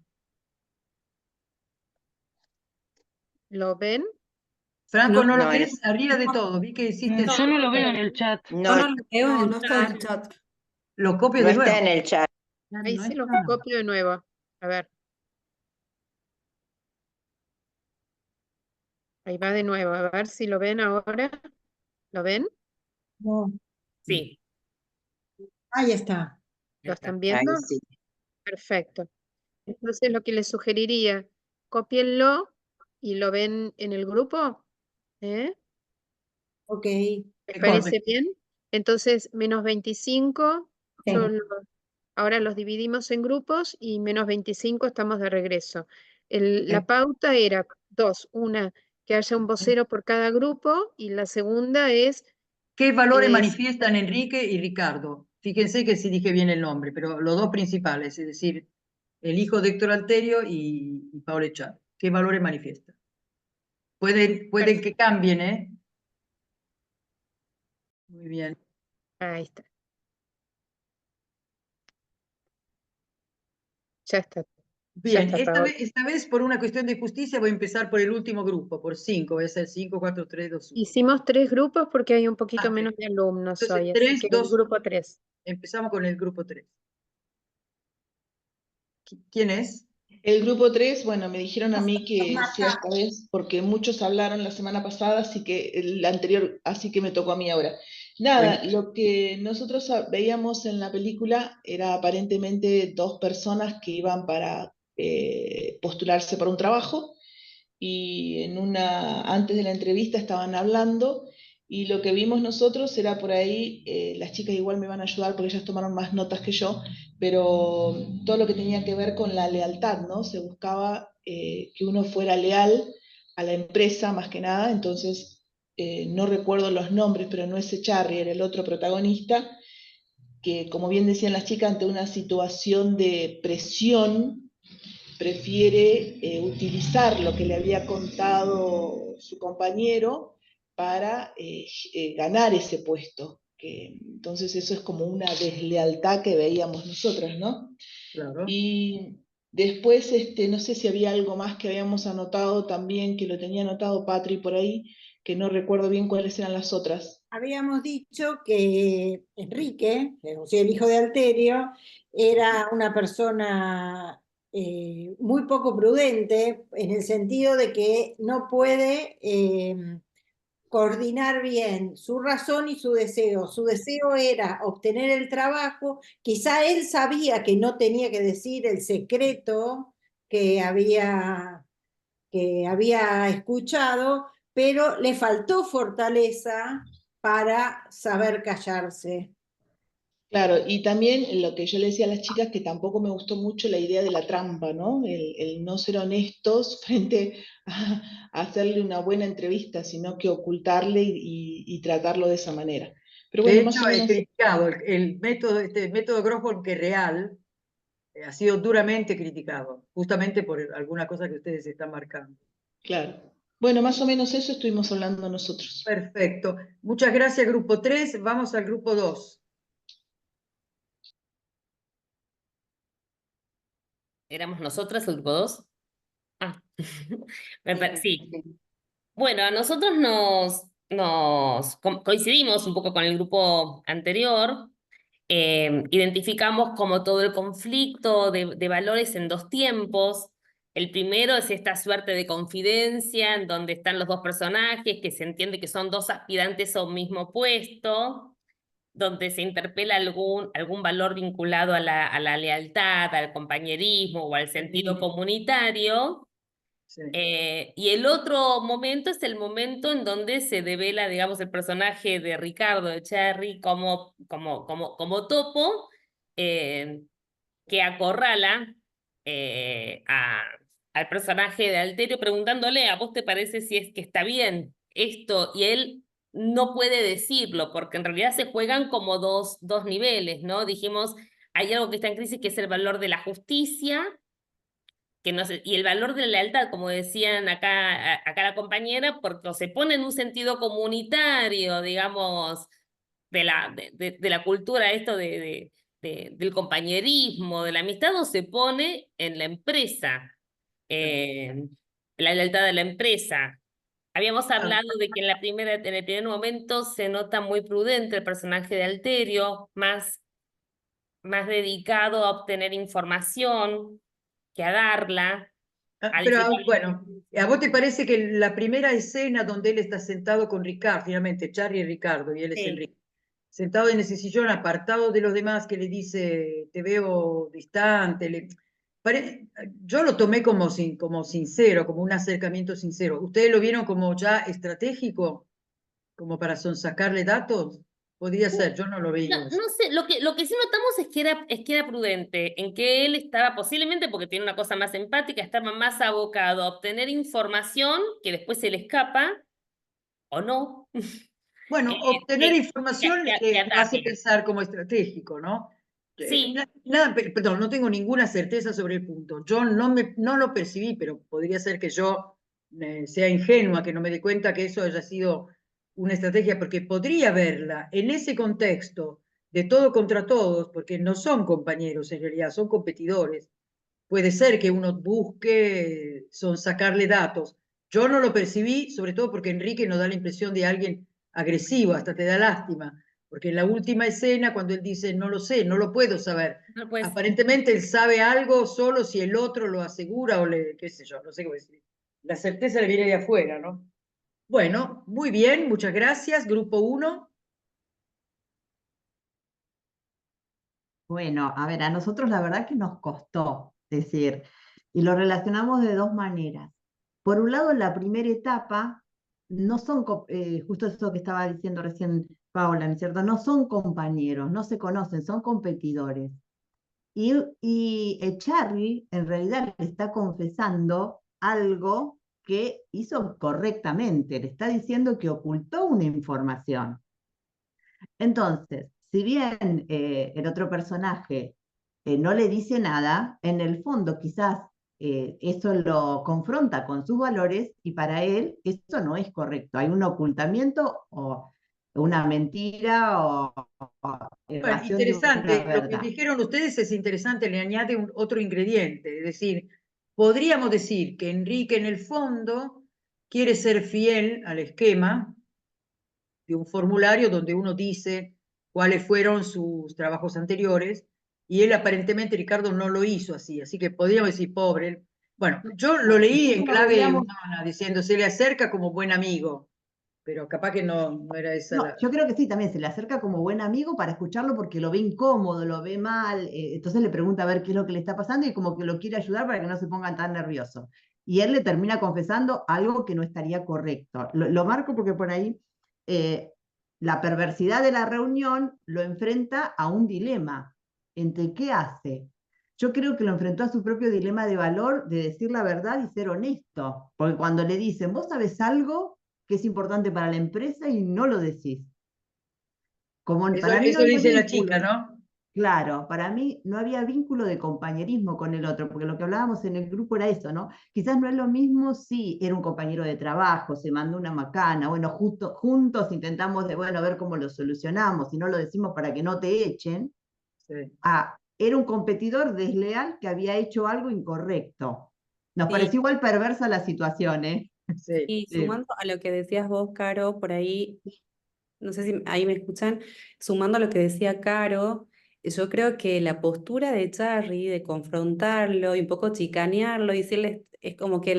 ¿Lo ven? Franco, ¿no lo No, ves? Arriba de todo. Vi que hiciste. Yo no lo veo en el chat. no, Yo no lo veo en el chat. Lo copio no de está nuevo. en el chat. Ahí No se los está. copio de nuevo. A ver. Ahí va de nuevo. A ver si lo ven ahora. ¿Lo ven? No, Sí, ahí está. ¿Lo están Ahí viendo? sí. Perfecto. Entonces lo que les sugeriría, cópienlo y lo ven en el grupo. ¿Eh? Ok. ¿Les Mejor, parece bien? Entonces, menos 25, Sí. ahora los dividimos en grupos y menos 25 estamos de regreso. La Ok. pauta era dos, una, que haya un vocero por cada grupo y la segunda es, ¿Qué valores es manifiestan Enrique y Ricardo? Fíjense que sí dije bien el nombre, pero los dos principales, es decir, el hijo de Héctor Alterio y Paolo Echar. ¿Qué valores manifiestan? Pueden que cambien, ¿eh? Muy bien. ahí está. Ya está. Ya Bien, está todo. esta vez por una cuestión de justicia voy a empezar por el último grupo, por 5, voy a hacer 5, 4, 3, 2, 1. Hicimos 3 grupos porque hay un poquito Ah, menos de alumnos entonces, hoy, así 3, que el 2, grupo 3. empezamos con el grupo 3. ¿Quién es? El grupo 3, bueno, me dijeron a mí que sea esta vez, porque muchos hablaron la semana pasada, así que el anterior, así que me tocó a mí ahora. Nada, Bueno. lo que nosotros veíamos en la película era aparentemente dos personas que iban para postularse para un trabajo, y antes de la entrevista estaban hablando, y lo que vimos nosotros era por ahí, las chicas igual me van a ayudar porque ellas tomaron más notas que yo, pero todo lo que tenía que ver con la lealtad, ¿no? Se buscaba que uno fuera leal a la empresa más que nada. Entonces no recuerdo los nombres, pero no es Echarri, era el otro protagonista, que como bien decían las chicas, ante una situación de presión, prefiere utilizar lo que le había contado su compañero para ganar ese puesto. Entonces eso es como una deslealtad que veíamos nosotras, ¿no? Claro. Y después, no sé si había algo más que habíamos anotado también, que lo tenía anotado Patri por ahí, que no recuerdo bien cuáles eran las otras. Habíamos dicho que Enrique, o sea, el hijo de Alterio, era una persona muy poco prudente en el sentido de que no puede coordinar bien su razón y su deseo. Su deseo era obtener el trabajo, quizá él sabía que no tenía que decir el secreto que había escuchado, pero le faltó fortaleza para saber callarse. Claro, y también lo que yo le decía a las chicas, que tampoco me gustó mucho la idea de la trampa, ¿no? El no ser honestos frente a hacerle una buena entrevista, sino que ocultarle y tratarlo de esa manera. Pero De bueno, más hecho, o es menos, criticado el método, este método Grossberg, que es real, ha sido duramente criticado, justamente por alguna cosa que ustedes están marcando. claro. Bueno, más o menos eso estuvimos hablando nosotros. Perfecto. Muchas gracias, grupo 3. Vamos al grupo 2. ¿Éramos nosotras el grupo 2? Ah, sí. Sí. Bueno, a nosotros coincidimos un poco con el grupo anterior. Identificamos como todo el conflicto de valores en dos tiempos. El primero es esta suerte de confidencia en donde están los dos personajes, que se entiende que son dos aspirantes a un mismo puesto, donde se interpela algún valor vinculado a la lealtad, al compañerismo o al sentido comunitario. Sí. Y el otro momento es el momento en donde se devela, digamos, el personaje de Ricardo de Cherry como topo, que acorrala al personaje de Alterio preguntándole: ¿a vos te parece si es que está bien esto? Y él no puede decirlo, porque en realidad se juegan como dos niveles, ¿no? Dijimos, hay algo que está en crisis, que es el valor de la justicia, que no sé, y el valor de la lealtad, como decían acá la compañera, porque o se pone en un sentido comunitario, digamos, de la cultura, esto del compañerismo, de la amistad, o se pone en la empresa, la lealtad de la empresa. Habíamos hablado de que en el primer momento se nota muy prudente el personaje de Alterio, más dedicado a obtener información que a darla. Pero bueno, ¿a vos te parece que la primera escena donde él está sentado con Ricardo, finalmente Charlie y Ricardo, y él es Sí. Enrique, sentado en ese sillón, apartado de los demás, que le dice, te veo distante, yo lo tomé como sincero, como un acercamiento sincero. ¿Ustedes lo vieron como ya estratégico, como para sonsacarle datos? Podría ser, yo no lo veía. No sé, lo que sí notamos es que era prudente, en que él estaba posiblemente, porque tiene una cosa más empática, estaba más abocado a obtener información que después se le escapa, o no. Bueno, obtener información Que lo hace ataque. pensar como estratégico, ¿no? Sí. Perdón, no tengo ninguna certeza sobre el punto. Yo no lo percibí, pero podría ser que yo sea ingenua, que no me dé cuenta que eso haya sido una estrategia, porque podría verla en ese contexto de todo contra todos, porque no son compañeros en realidad, son competidores. Puede ser que uno busque sacarle datos. Yo no lo percibí, sobre todo porque Enrique nos da la impresión de alguien agresivo, hasta te da lástima, porque en la última escena, cuando él dice, no lo sé, no lo puedo saber, No, pues, aparentemente él sabe algo solo si el otro lo asegura o qué sé yo, no sé cómo decir. La certeza le viene de afuera, ¿no? Bueno, muy bien, muchas gracias. Grupo 1. Bueno, a ver, a nosotros la verdad que nos costó decir, y lo relacionamos de dos maneras. Por un lado, en la primera etapa, no son, justo eso que estaba diciendo recién Paola, ¿no es cierto? No son compañeros, no se conocen, son competidores. Y Charlie en realidad le está confesando algo que hizo correctamente, le está diciendo que ocultó una información. Entonces, si bien el otro personaje no le dice nada, en el fondo quizás eso lo confronta con sus valores y para él eso no es correcto. Hay un ocultamiento o una mentira o Bueno, evasión de una interesante, lo que verdad. dijeron ustedes es interesante, le añade otro ingrediente, es decir, podríamos decir que Enrique en el fondo quiere ser fiel al esquema de un formulario donde uno dice cuáles fueron sus trabajos anteriores y él aparentemente, Ricardo, no lo hizo así que podríamos decir pobre. Bueno, yo lo leí en clave humana, diciendo se le acerca como buen amigo, pero capaz que no era esa No, la... yo creo que sí, también se le acerca como buen amigo para escucharlo porque lo ve incómodo, lo ve mal, entonces le pregunta a ver qué es lo que le está pasando y como que lo quiere ayudar para que no se ponga tan nervioso. Y él le termina confesando algo que no estaría correcto. Lo marco porque por ahí la perversidad de la reunión lo enfrenta a un dilema entre qué hace. Yo creo que lo enfrentó a su propio dilema de valor de decir la verdad y ser honesto, porque cuando le dicen, vos sabés algo que es importante para la empresa y no lo decís. Como Eso, para mí no eso había dice la vínculo. chica, ¿no? Claro, para mí no había vínculo de compañerismo con el otro, porque lo que hablábamos en el grupo era eso, ¿no? Quizás no es lo mismo si era un compañero de trabajo, se mandó una macana, bueno, justo, juntos intentamos de, bueno, ver cómo lo solucionamos, y no lo decimos para que no te echen, Sí. era un competidor desleal que había hecho algo incorrecto. Nos Sí. pareció igual perversa la situación, ¿eh? Sí. Y Sí. sumando a lo que decías vos, Caro, por ahí, no sé si ahí me escuchan, sumando a lo que decía Caro, yo creo que la postura de Charry, de confrontarlo y un poco chicanearlo, y decirle, es como que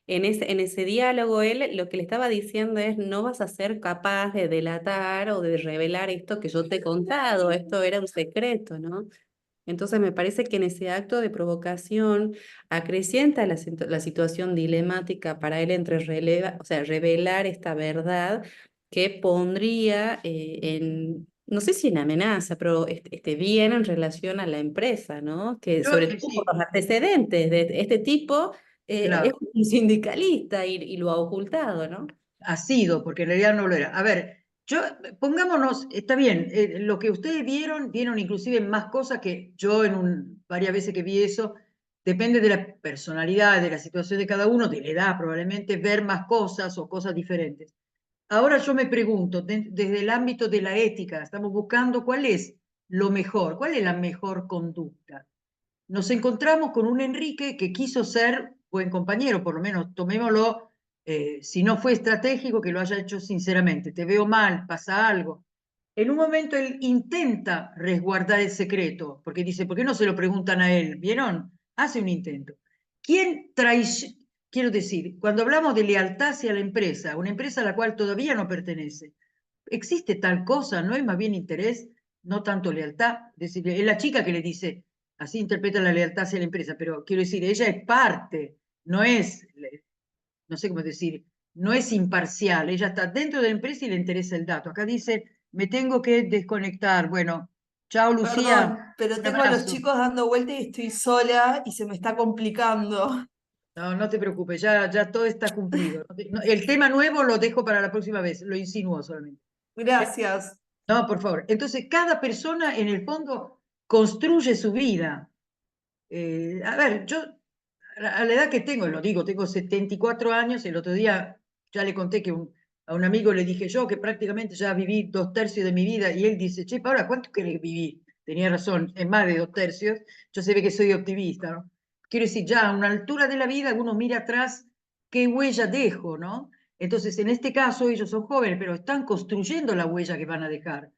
en ese diálogo él lo que le estaba diciendo es, no vas a ser capaz de delatar o de revelar esto que yo te he contado, esto era un secreto, ¿no? Entonces me parece que en ese acto de provocación acrecienta la situación dilemática para él entre revelar esta verdad que pondría no sé si en amenaza, pero bien en relación a la empresa, ¿no? Que Yo, sobre todo sí, por los antecedentes de este tipo, es claro, un sindicalista y lo ha ocultado, ¿no? ha sido, porque en realidad no lo era. A ver, pongámonos, está bien, lo que ustedes vieron inclusive más cosas que yo varias veces que vi eso, depende de la personalidad, de la situación de cada uno, de la edad probablemente, ver más cosas o cosas diferentes. Ahora yo me pregunto, desde el ámbito de la ética, estamos buscando cuál es lo mejor, cuál es la mejor conducta. Nos encontramos con un Enrique que quiso ser buen compañero, por lo menos tomémoslo, si no fue estratégico, que lo haya hecho sinceramente. Te veo mal, pasa algo. En un momento él intenta resguardar el secreto, porque dice, ¿por qué no se lo preguntan a él? ¿Vieron? Hace un intento. ¿Quién traiciona? Quiero decir, cuando hablamos de lealtad hacia la empresa, una empresa a la cual todavía no pertenece, ¿existe tal cosa? ¿No hay más bien interés? No tanto lealtad. Es decir, es la chica que le dice, así interpreta la lealtad hacia la empresa, pero quiero decir, ella es parte, no es, no sé cómo decir, no es imparcial, ella está dentro de la empresa y le interesa el dato. Acá dice, me tengo que desconectar. Bueno, chao Perdón, Lucía, pero un tengo a los abrazo. chicos dando vueltas y estoy sola y se me está complicando. No, no te preocupes, ya todo está cumplido. El tema nuevo lo dejo para la próxima vez, lo insinúo solamente. Gracias. No, por favor. Entonces, cada persona en el fondo construye su vida. A ver, yo a la edad que tengo, lo digo, tengo 74 años, el otro día ya le conté que a un amigo le dije yo que prácticamente ya viví 2/3 de mi vida y él dice, che, Paula, ¿cuánto querés vivir? Tenía razón, es más de 2/3, yo se ve que soy optimista, ¿no? Quiero decir, ya a una altura de la vida uno mira atrás qué huella dejo, ¿no? Entonces, en este caso ellos son jóvenes, pero están construyendo la huella que van a dejar.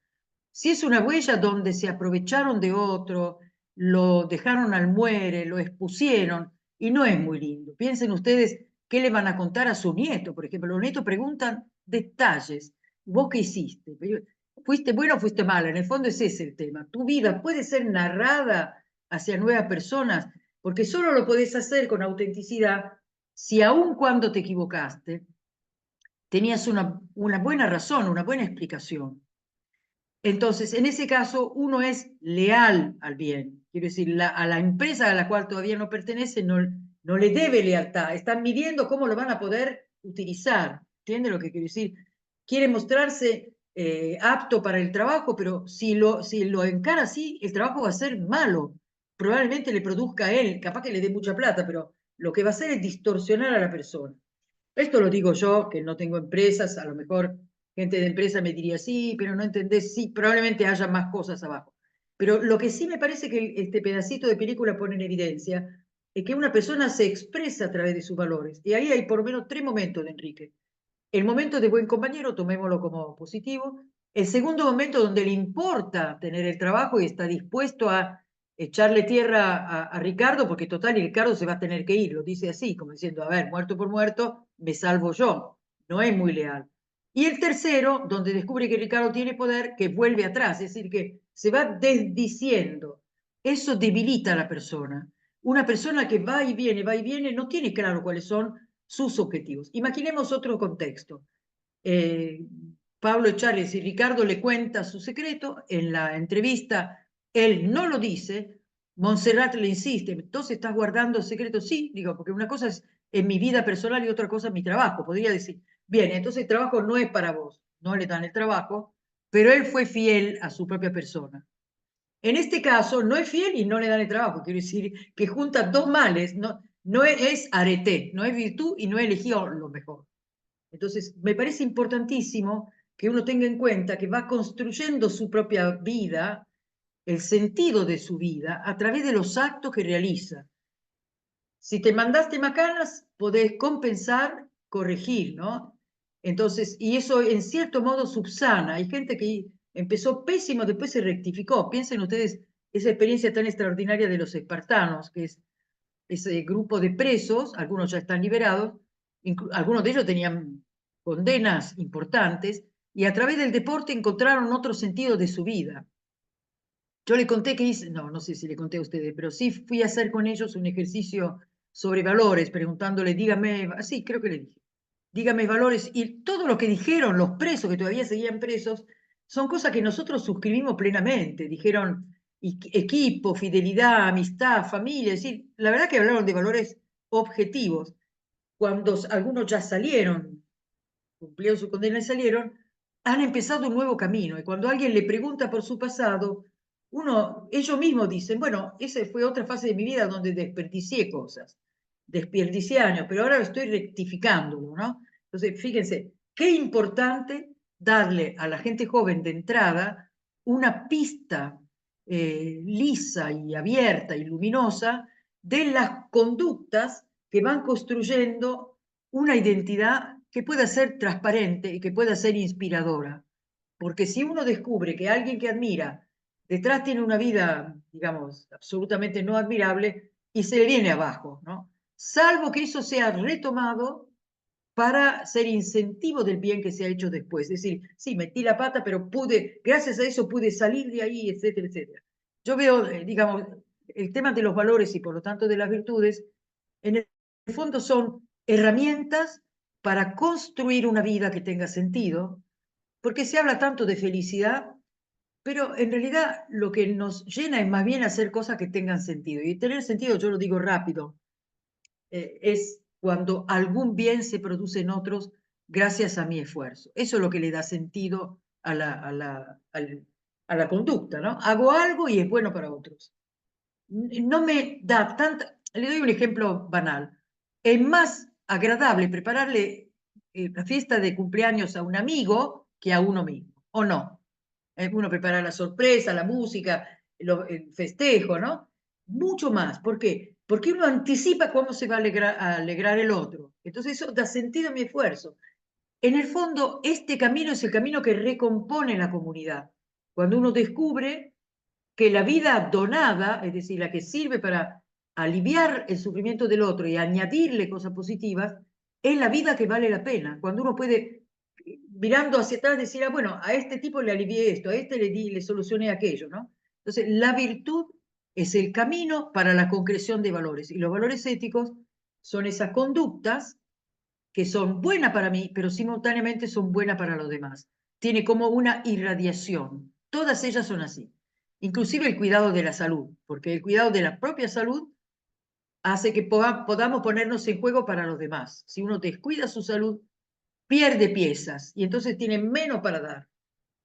Si es una huella donde se aprovecharon de otro, lo dejaron al muere, lo expusieron, y no es muy lindo. Piensen ustedes qué le van a contar a su nieto, por ejemplo. Los nietos preguntan detalles. ¿Vos qué hiciste? ¿Fuiste bueno o fuiste mala? En el fondo es ese el tema. Tu vida puede ser narrada hacia nuevas personas, porque solo lo podés hacer con autenticidad si aun cuando te equivocaste, tenías una buena razón, una buena explicación. Entonces, en ese caso, uno es leal al bien. Quiero decir, a la empresa a la cual todavía no pertenece no le debe lealtad. Están midiendo cómo lo van a poder utilizar. ¿Entiende lo que quiero decir? Quiere mostrarse apto para el trabajo, pero si lo encara así, el trabajo va a ser malo. Probablemente le produzca a él, capaz que le dé mucha plata, pero lo que va a hacer es distorsionar a la persona. Esto lo digo yo, que no tengo empresas, a lo mejor gente de empresa me diría, sí, pero no entendés, sí, probablemente haya más cosas abajo. Pero lo que sí me parece que este pedacito de película pone en evidencia es que una persona se expresa a través de sus valores. Y ahí hay por lo menos 3 momentos de Enrique. El momento de buen compañero, tomémoslo como positivo. El segundo momento donde le importa tener el trabajo y está dispuesto a echarle tierra a Ricardo, porque total, y Ricardo se va a tener que ir, lo dice así, como diciendo, a ver, muerto por muerto, me salvo yo. No es muy leal. Y el tercero, donde descubre que Ricardo tiene poder, que vuelve atrás, es decir, que se va desdiciendo. Eso debilita a la persona. Una persona que va y viene, no tiene claro cuáles son sus objetivos. Imaginemos otro contexto. Pablo Echales y Ricardo le cuenta su secreto, en la entrevista él no lo dice, Montserrat le insiste, entonces estás guardando el secreto, sí, digo, porque una cosa es en mi vida personal y otra cosa es mi trabajo, podría decir, bien, entonces el trabajo no es para vos, no le dan el trabajo, pero él fue fiel a su propia persona. En este caso, no es fiel y no le dan el trabajo. Quiero decir que junta dos males. No es arete, no es virtud y no eligió lo mejor. Entonces, me parece importantísimo que uno tenga en cuenta que va construyendo su propia vida, el sentido de su vida, a través de los actos que realiza. Si te mandaste macanas, podés compensar, corregir, ¿no? Entonces, y eso en cierto modo subsana. Hay gente que empezó pésimo, después se rectificó. Piensen ustedes esa experiencia tan extraordinaria de los espartanos, que es ese grupo de presos, algunos ya están liberados, algunos de ellos tenían condenas importantes, y a través del deporte encontraron otro sentido de su vida. Yo le conté que hice, no sé si le conté a ustedes, pero sí fui a hacer con ellos un ejercicio sobre valores, preguntándole, dígame, sí, creo que le dije, dígame valores, y todo lo que dijeron los presos, que todavía seguían presos, son cosas que nosotros suscribimos plenamente. Dijeron equipo, fidelidad, amistad, familia, es decir, la verdad que hablaron de valores objetivos. Cuando algunos ya salieron, cumplieron su condena y salieron, han empezado un nuevo camino. Y cuando alguien le pregunta por su pasado, ellos mismos dicen, bueno, esa fue otra fase de mi vida donde desperdicié cosas, desperdicié años, pero ahora estoy rectificándolo, ¿no? Entonces, fíjense, qué importante darle a la gente joven de entrada una pista lisa y abierta y luminosa de las conductas que van construyendo una identidad que pueda ser transparente y que pueda ser inspiradora. Porque si uno descubre que alguien que admira detrás tiene una vida, digamos, absolutamente no admirable, y se le viene abajo, ¿no? Salvo que eso sea retomado para ser incentivo del bien que se ha hecho después. Es decir, sí, metí la pata, pero gracias a eso pude salir de ahí, etcétera, etcétera. Yo veo, digamos, el tema de los valores y por lo tanto de las virtudes, en el fondo son herramientas para construir una vida que tenga sentido, porque se habla tanto de felicidad, pero en realidad lo que nos llena es más bien hacer cosas que tengan sentido. Y tener sentido, yo lo digo rápido, es cuando algún bien se produce en otros gracias a mi esfuerzo. Eso es lo que le da sentido a la conducta, ¿no? Hago algo y es bueno para otros. No me da tanta... Le doy un ejemplo banal. Es más agradable prepararle la fiesta de cumpleaños a un amigo que a uno mismo, ¿o no? Uno prepara la sorpresa, la música, el festejo, ¿no? Mucho más. ¿Por qué? Porque uno anticipa cómo se va a alegrar el otro. Entonces eso da sentido a mi esfuerzo. En el fondo, este camino es el camino que recompone la comunidad. Cuando uno descubre que la vida donada, es decir, la que sirve para aliviar el sufrimiento del otro y añadirle cosas positivas, es la vida que vale la pena. Cuando uno puede, mirando hacia atrás, decir, bueno, a este tipo le alivié esto, a este le solucioné aquello, ¿no? Entonces, la virtud es el camino para la concreción de valores. Y los valores éticos son esas conductas que son buenas para mí, pero simultáneamente son buenas para los demás. Tiene como una irradiación. Todas ellas son así. Inclusive el cuidado de la salud, porque el cuidado de la propia salud hace que podamos ponernos en juego para los demás. Si uno descuida su salud, pierde piezas y entonces tiene menos para dar.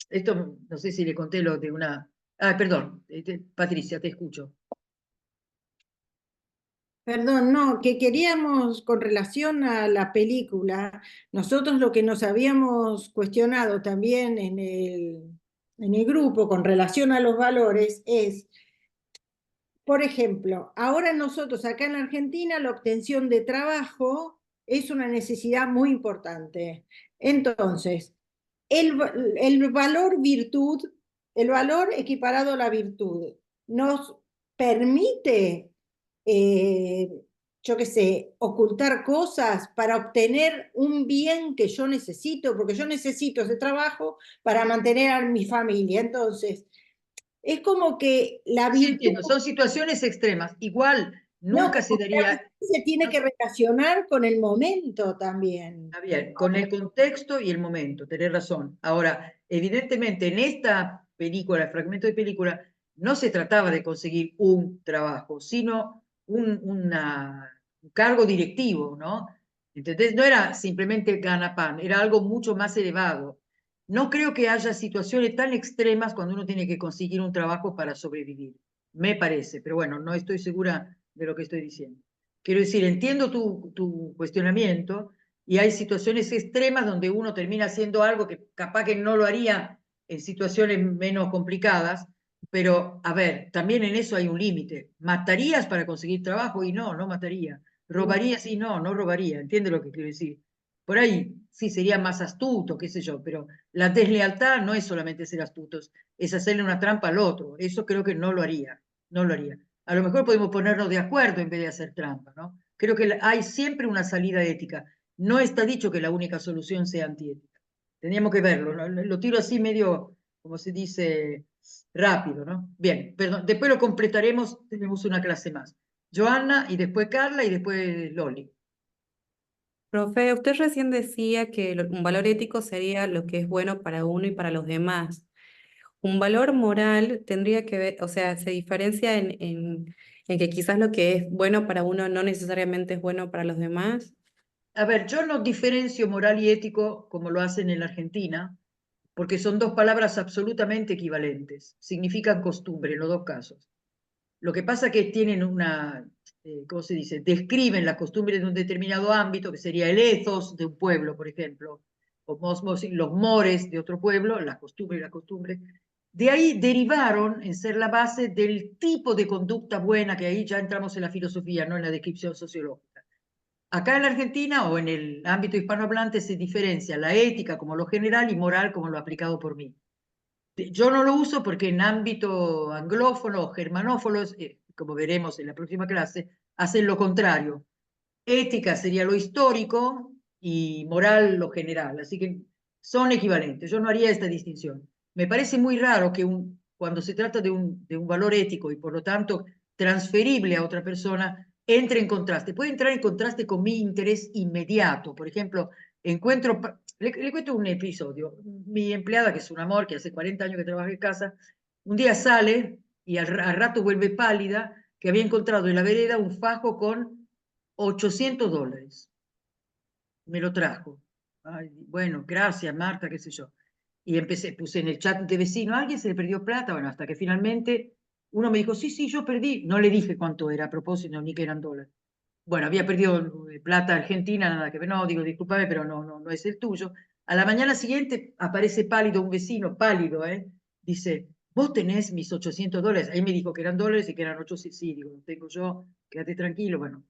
Esto no sé si le conté lo de una... perdón, Patricia, te escucho. Perdón, no, que queríamos con relación a la película, nosotros lo que nos habíamos cuestionado también en el grupo con relación a los valores es, por ejemplo, ahora nosotros acá en la Argentina la obtención de trabajo es una necesidad muy importante. Entonces, el valor virtud, el valor equiparado a la virtud, nos permite, yo qué sé, ocultar cosas para obtener un bien que yo necesito, porque yo necesito ese trabajo para mantener a mi familia. Entonces, es como que la Sí, virtud... entiendo, son situaciones extremas. Igual, nunca se daría... Se tiene que relacionar con el momento también. Está bien, con el contexto y el momento, tenés razón. Ahora, evidentemente, en esta película, el fragmento de película, no se trataba de conseguir un trabajo, sino un cargo directivo, ¿no? Entonces, no era simplemente gana pan, era algo mucho más elevado. No creo que haya situaciones tan extremas cuando uno tiene que conseguir un trabajo para sobrevivir. Me parece, pero bueno, no estoy segura de lo que estoy diciendo. Quiero decir, entiendo tu cuestionamiento y hay situaciones extremas donde uno termina haciendo algo que capaz que no lo haría en situaciones menos complicadas, pero a ver, también en eso hay un límite. ¿Matarías para conseguir trabajo? Y no, no mataría. ¿Robarías? Y no, no robaría. ¿Entiendes lo que quiero decir? Por ahí sí sería más astuto, qué sé yo, pero la deslealtad no es solamente ser astutos, es hacerle una trampa al otro. Eso creo que no lo haría, no lo haría. A lo mejor podemos ponernos de acuerdo en vez de hacer trampa, ¿no? Creo que hay siempre una salida ética. No está dicho que la única solución sea antiética. Teníamos que verlo, ¿no? Lo tiro así medio, como se dice, rápido, ¿no? Bien, perdón, después lo completaremos, tenemos una clase más. Johanna y después Carla y después Loli. Profe, usted recién decía que un valor ético sería lo que es bueno para uno y para los demás. Un valor moral tendría que ver, o sea, se diferencia en que quizás lo que es bueno para uno no necesariamente es bueno para los demás. A ver, yo no diferencio moral y ético como lo hacen en la Argentina, porque son dos palabras absolutamente equivalentes. Significan costumbre en los dos casos. Lo que pasa es que tienen una, ¿cómo se dice? Describen las costumbres de un determinado ámbito, que sería el ethos de un pueblo, por ejemplo, o los mores de otro pueblo, las costumbres y la costumbre. De ahí derivaron en ser la base del tipo de conducta buena, que ahí ya entramos en la filosofía, no en la descripción sociológica. Acá en la Argentina o en el ámbito hispanohablante se diferencia la ética como lo general y moral como lo aplicado por mí. Yo no lo uso porque en ámbito anglófono o germanófonos, como veremos en la próxima clase, hacen lo contrario. Ética sería lo histórico y moral lo general, así que son equivalentes. Yo no haría esta distinción. Me parece muy raro que cuando se trata de un valor ético y por lo tanto transferible a otra persona, entre en contraste. Puede entrar en contraste con mi interés inmediato. Por ejemplo, le cuento un episodio. Mi empleada, que es un amor, que hace 40 años que trabaja en casa, un día sale y al rato vuelve pálida, que había encontrado en la vereda un fajo con $800. Me lo trajo. Ay, bueno, gracias, Marta, qué sé yo. Y puse en el chat de vecino, ¿a alguien se le perdió plata? Bueno, hasta que finalmente uno me dijo, sí, sí, yo perdí. No le dije cuánto era a propósito, ni que eran dólares. Bueno, había perdido plata argentina, nada que ver. No, digo, discúlpame, pero no es el tuyo. A la mañana siguiente aparece pálido un vecino, pálido, ¿eh? Dice, vos tenés mis $800. Ahí me dijo que eran dólares y que eran 800. Sí, digo, tengo yo, quédate tranquilo. Bueno,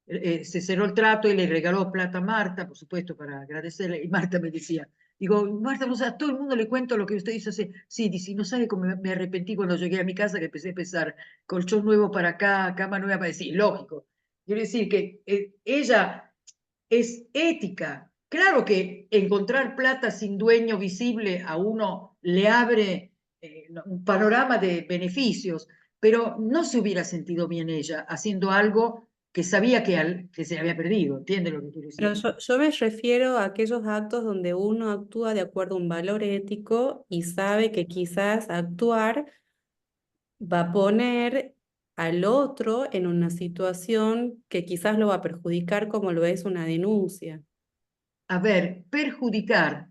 se cerró el trato y le regaló plata a Marta, por supuesto, para agradecerle. Y Marta me decía, digo, Marta, o sea, a todo el mundo le cuento lo que usted hizo hace. Sí, dice, no sabe cómo me arrepentí cuando llegué a mi casa, que empecé a pensar, colchón nuevo para acá, cama nueva para decir, lógico. Quiero decir que ella es ética. Claro que encontrar plata sin dueño visible a uno le abre un panorama de beneficios, pero no se hubiera sentido bien ella haciendo algo que sabía que se había perdido. ¿Entiende lo que quiero Pero decir? yo me refiero a aquellos actos donde uno actúa de acuerdo a un valor ético y sabe que quizás actuar va a poner al otro en una situación que quizás lo va a perjudicar como lo es una denuncia. A ver, perjudicar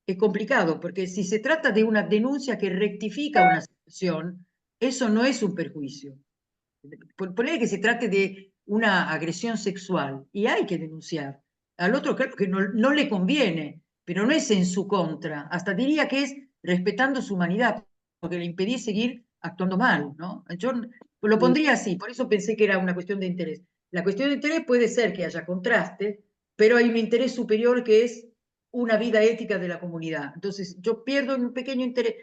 es complicado, porque si se trata de una denuncia que rectifica una situación, eso no es un perjuicio. Poner que se trate de una agresión sexual y hay que denunciar. Al otro claro que no le conviene, pero no es en su contra. Hasta diría que es respetando su humanidad, porque le impedí seguir actuando mal, ¿no? Yo lo pondría así, por eso pensé que era una cuestión de interés. La cuestión de interés puede ser que haya contraste, pero hay un interés superior que es una vida ética de la comunidad. Entonces, yo pierdo un pequeño interés,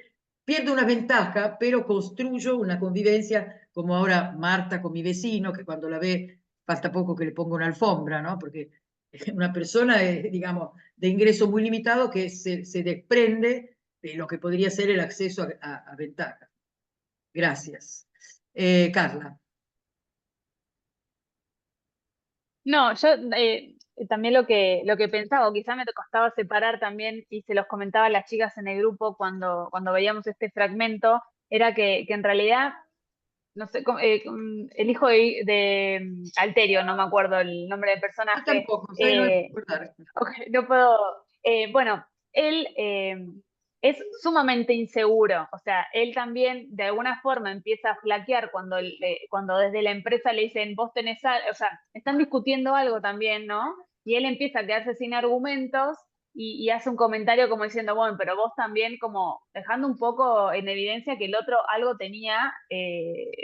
pierdo una ventaja, pero construyo una convivencia, como ahora Marta con mi vecino, que cuando la ve falta poco que le ponga una alfombra, ¿no? Porque una persona, digamos, de ingreso muy limitado que se desprende de lo que podría ser el acceso a ventajas. Gracias. Carla. No, yo también lo que pensaba, o quizá me costaba separar también, y se los comentaba a las chicas en el grupo cuando veíamos este fragmento, era que en realidad, no sé, el hijo de Alterio, no me acuerdo el nombre del Yo personaje, tampoco, ¿sabes? No voy a recordar. ok, no puedo, bueno, él es sumamente inseguro. O sea, él también de alguna forma empieza a flaquear cuando desde la empresa le dicen, vos tenés algo, o sea, están discutiendo algo también, ¿no? Y él empieza a quedarse sin argumentos y hace un comentario como diciendo, bueno, pero vos también, como dejando un poco en evidencia que el otro algo tenía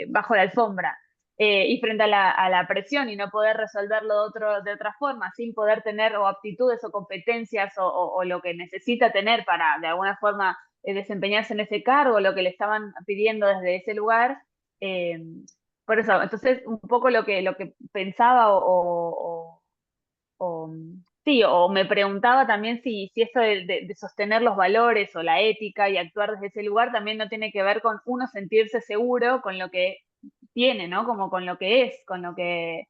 bajo la alfombra. Y frente a la presión y no poder resolverlo de otra forma, sin poder tener o aptitudes o competencias o lo que necesita tener para de alguna forma desempeñarse en ese cargo, lo que le estaban pidiendo desde ese lugar. Por eso, entonces un poco lo que pensaba sí, o me preguntaba también si esto de sostener los valores o la ética y actuar desde ese lugar también no tiene que ver con uno sentirse seguro con lo que tiene, ¿no? Como con lo que es, con lo que...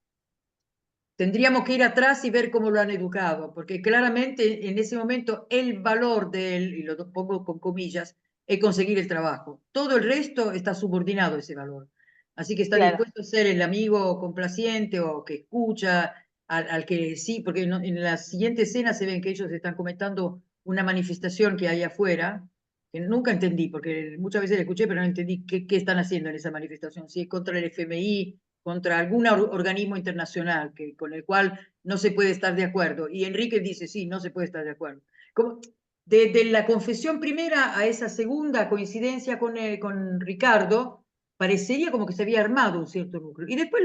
Tendríamos que ir atrás y ver cómo lo han educado, porque claramente en ese momento el valor de él, y lo pongo con comillas, es conseguir el trabajo. Todo el resto está subordinado a ese valor. Así que está Claro. dispuesto a ser el amigo complaciente o que escucha, al que sí, porque en la siguiente escena se ven que ellos están comentando una manifestación que hay afuera, que nunca entendí, porque muchas veces la escuché, pero no entendí qué están haciendo en esa manifestación, si es contra el FMI, contra algún organismo internacional con el cual no se puede estar de acuerdo. Y Enrique dice, sí, no se puede estar de acuerdo. Como, de la confesión primera a esa segunda coincidencia con Ricardo, parecería como que se había armado un cierto núcleo. Y después,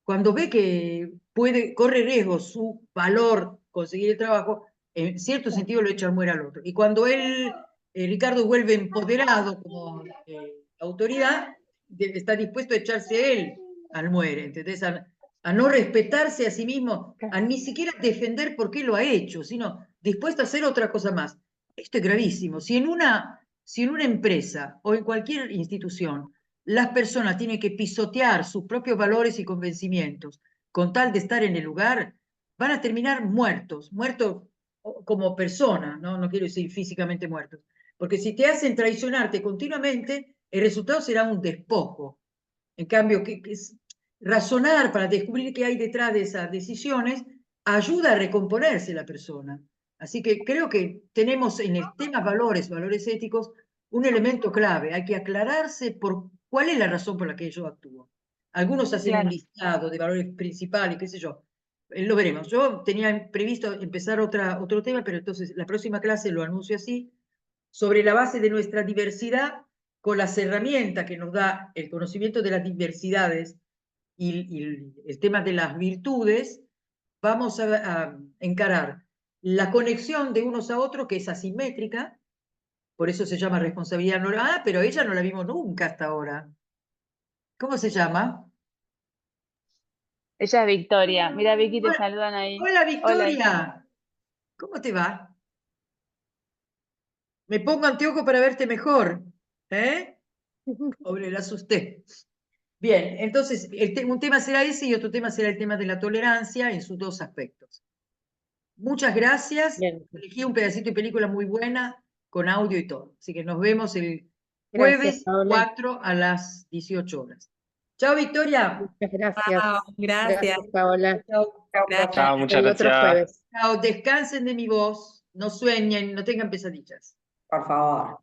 cuando ve que corre riesgo su valor conseguir el trabajo, en cierto sentido lo echa al muere al otro. Y cuando Ricardo vuelve empoderado como autoridad, está dispuesto a echarse él al muere, ¿entendés? A no respetarse a sí mismo, a ni siquiera defender por qué lo ha hecho, sino dispuesto a hacer otra cosa más. Esto es gravísimo. Si en una empresa o en cualquier institución las personas tienen que pisotear sus propios valores y convencimientos con tal de estar en el lugar, van a terminar muertos como persona, ¿no? No quiero decir físicamente muertos, porque si te hacen traicionarte continuamente, el resultado será un despojo. En cambio, que es razonar para descubrir qué hay detrás de esas decisiones ayuda a recomponerse la persona. Así que creo que tenemos en el tema valores éticos, un elemento clave. Hay que aclararse por cuál es la razón por la que yo actúo. Algunos hacen un listado de valores principales, qué sé yo. Lo veremos. Yo tenía previsto empezar otro tema, pero entonces la próxima clase lo anuncio así, sobre la base de nuestra diversidad, con las herramientas que nos da el conocimiento de las diversidades y el tema de las virtudes, vamos a encarar la conexión de unos a otros, que es asimétrica, por eso se llama responsabilidad normal. Ah, pero ella no la vimos nunca hasta ahora. ¿Cómo se llama? Ella es Victoria. Mira, Vicky, te Hola, saludan ahí. hola, Victoria. ¿Cómo te va? Me pongo anteojo para verte mejor. ¿Eh? Pobre, la asusté. Bien, entonces un tema será ese y otro tema será el tema de la tolerancia en sus dos aspectos. Muchas gracias. Bien. Elegí un pedacito de película muy buena con audio y todo. Así que nos vemos el Gracias, jueves Paola. 4 a las 18 horas. Chao, Victoria. Muchas gracias. Chao, gracias. Gracias, Paola. Chao. Gracias. Chao, Hasta muchas el otro gracias. jueves. Chao. Descansen de mi voz. No sueñen, no tengan pesadillas. Por favor.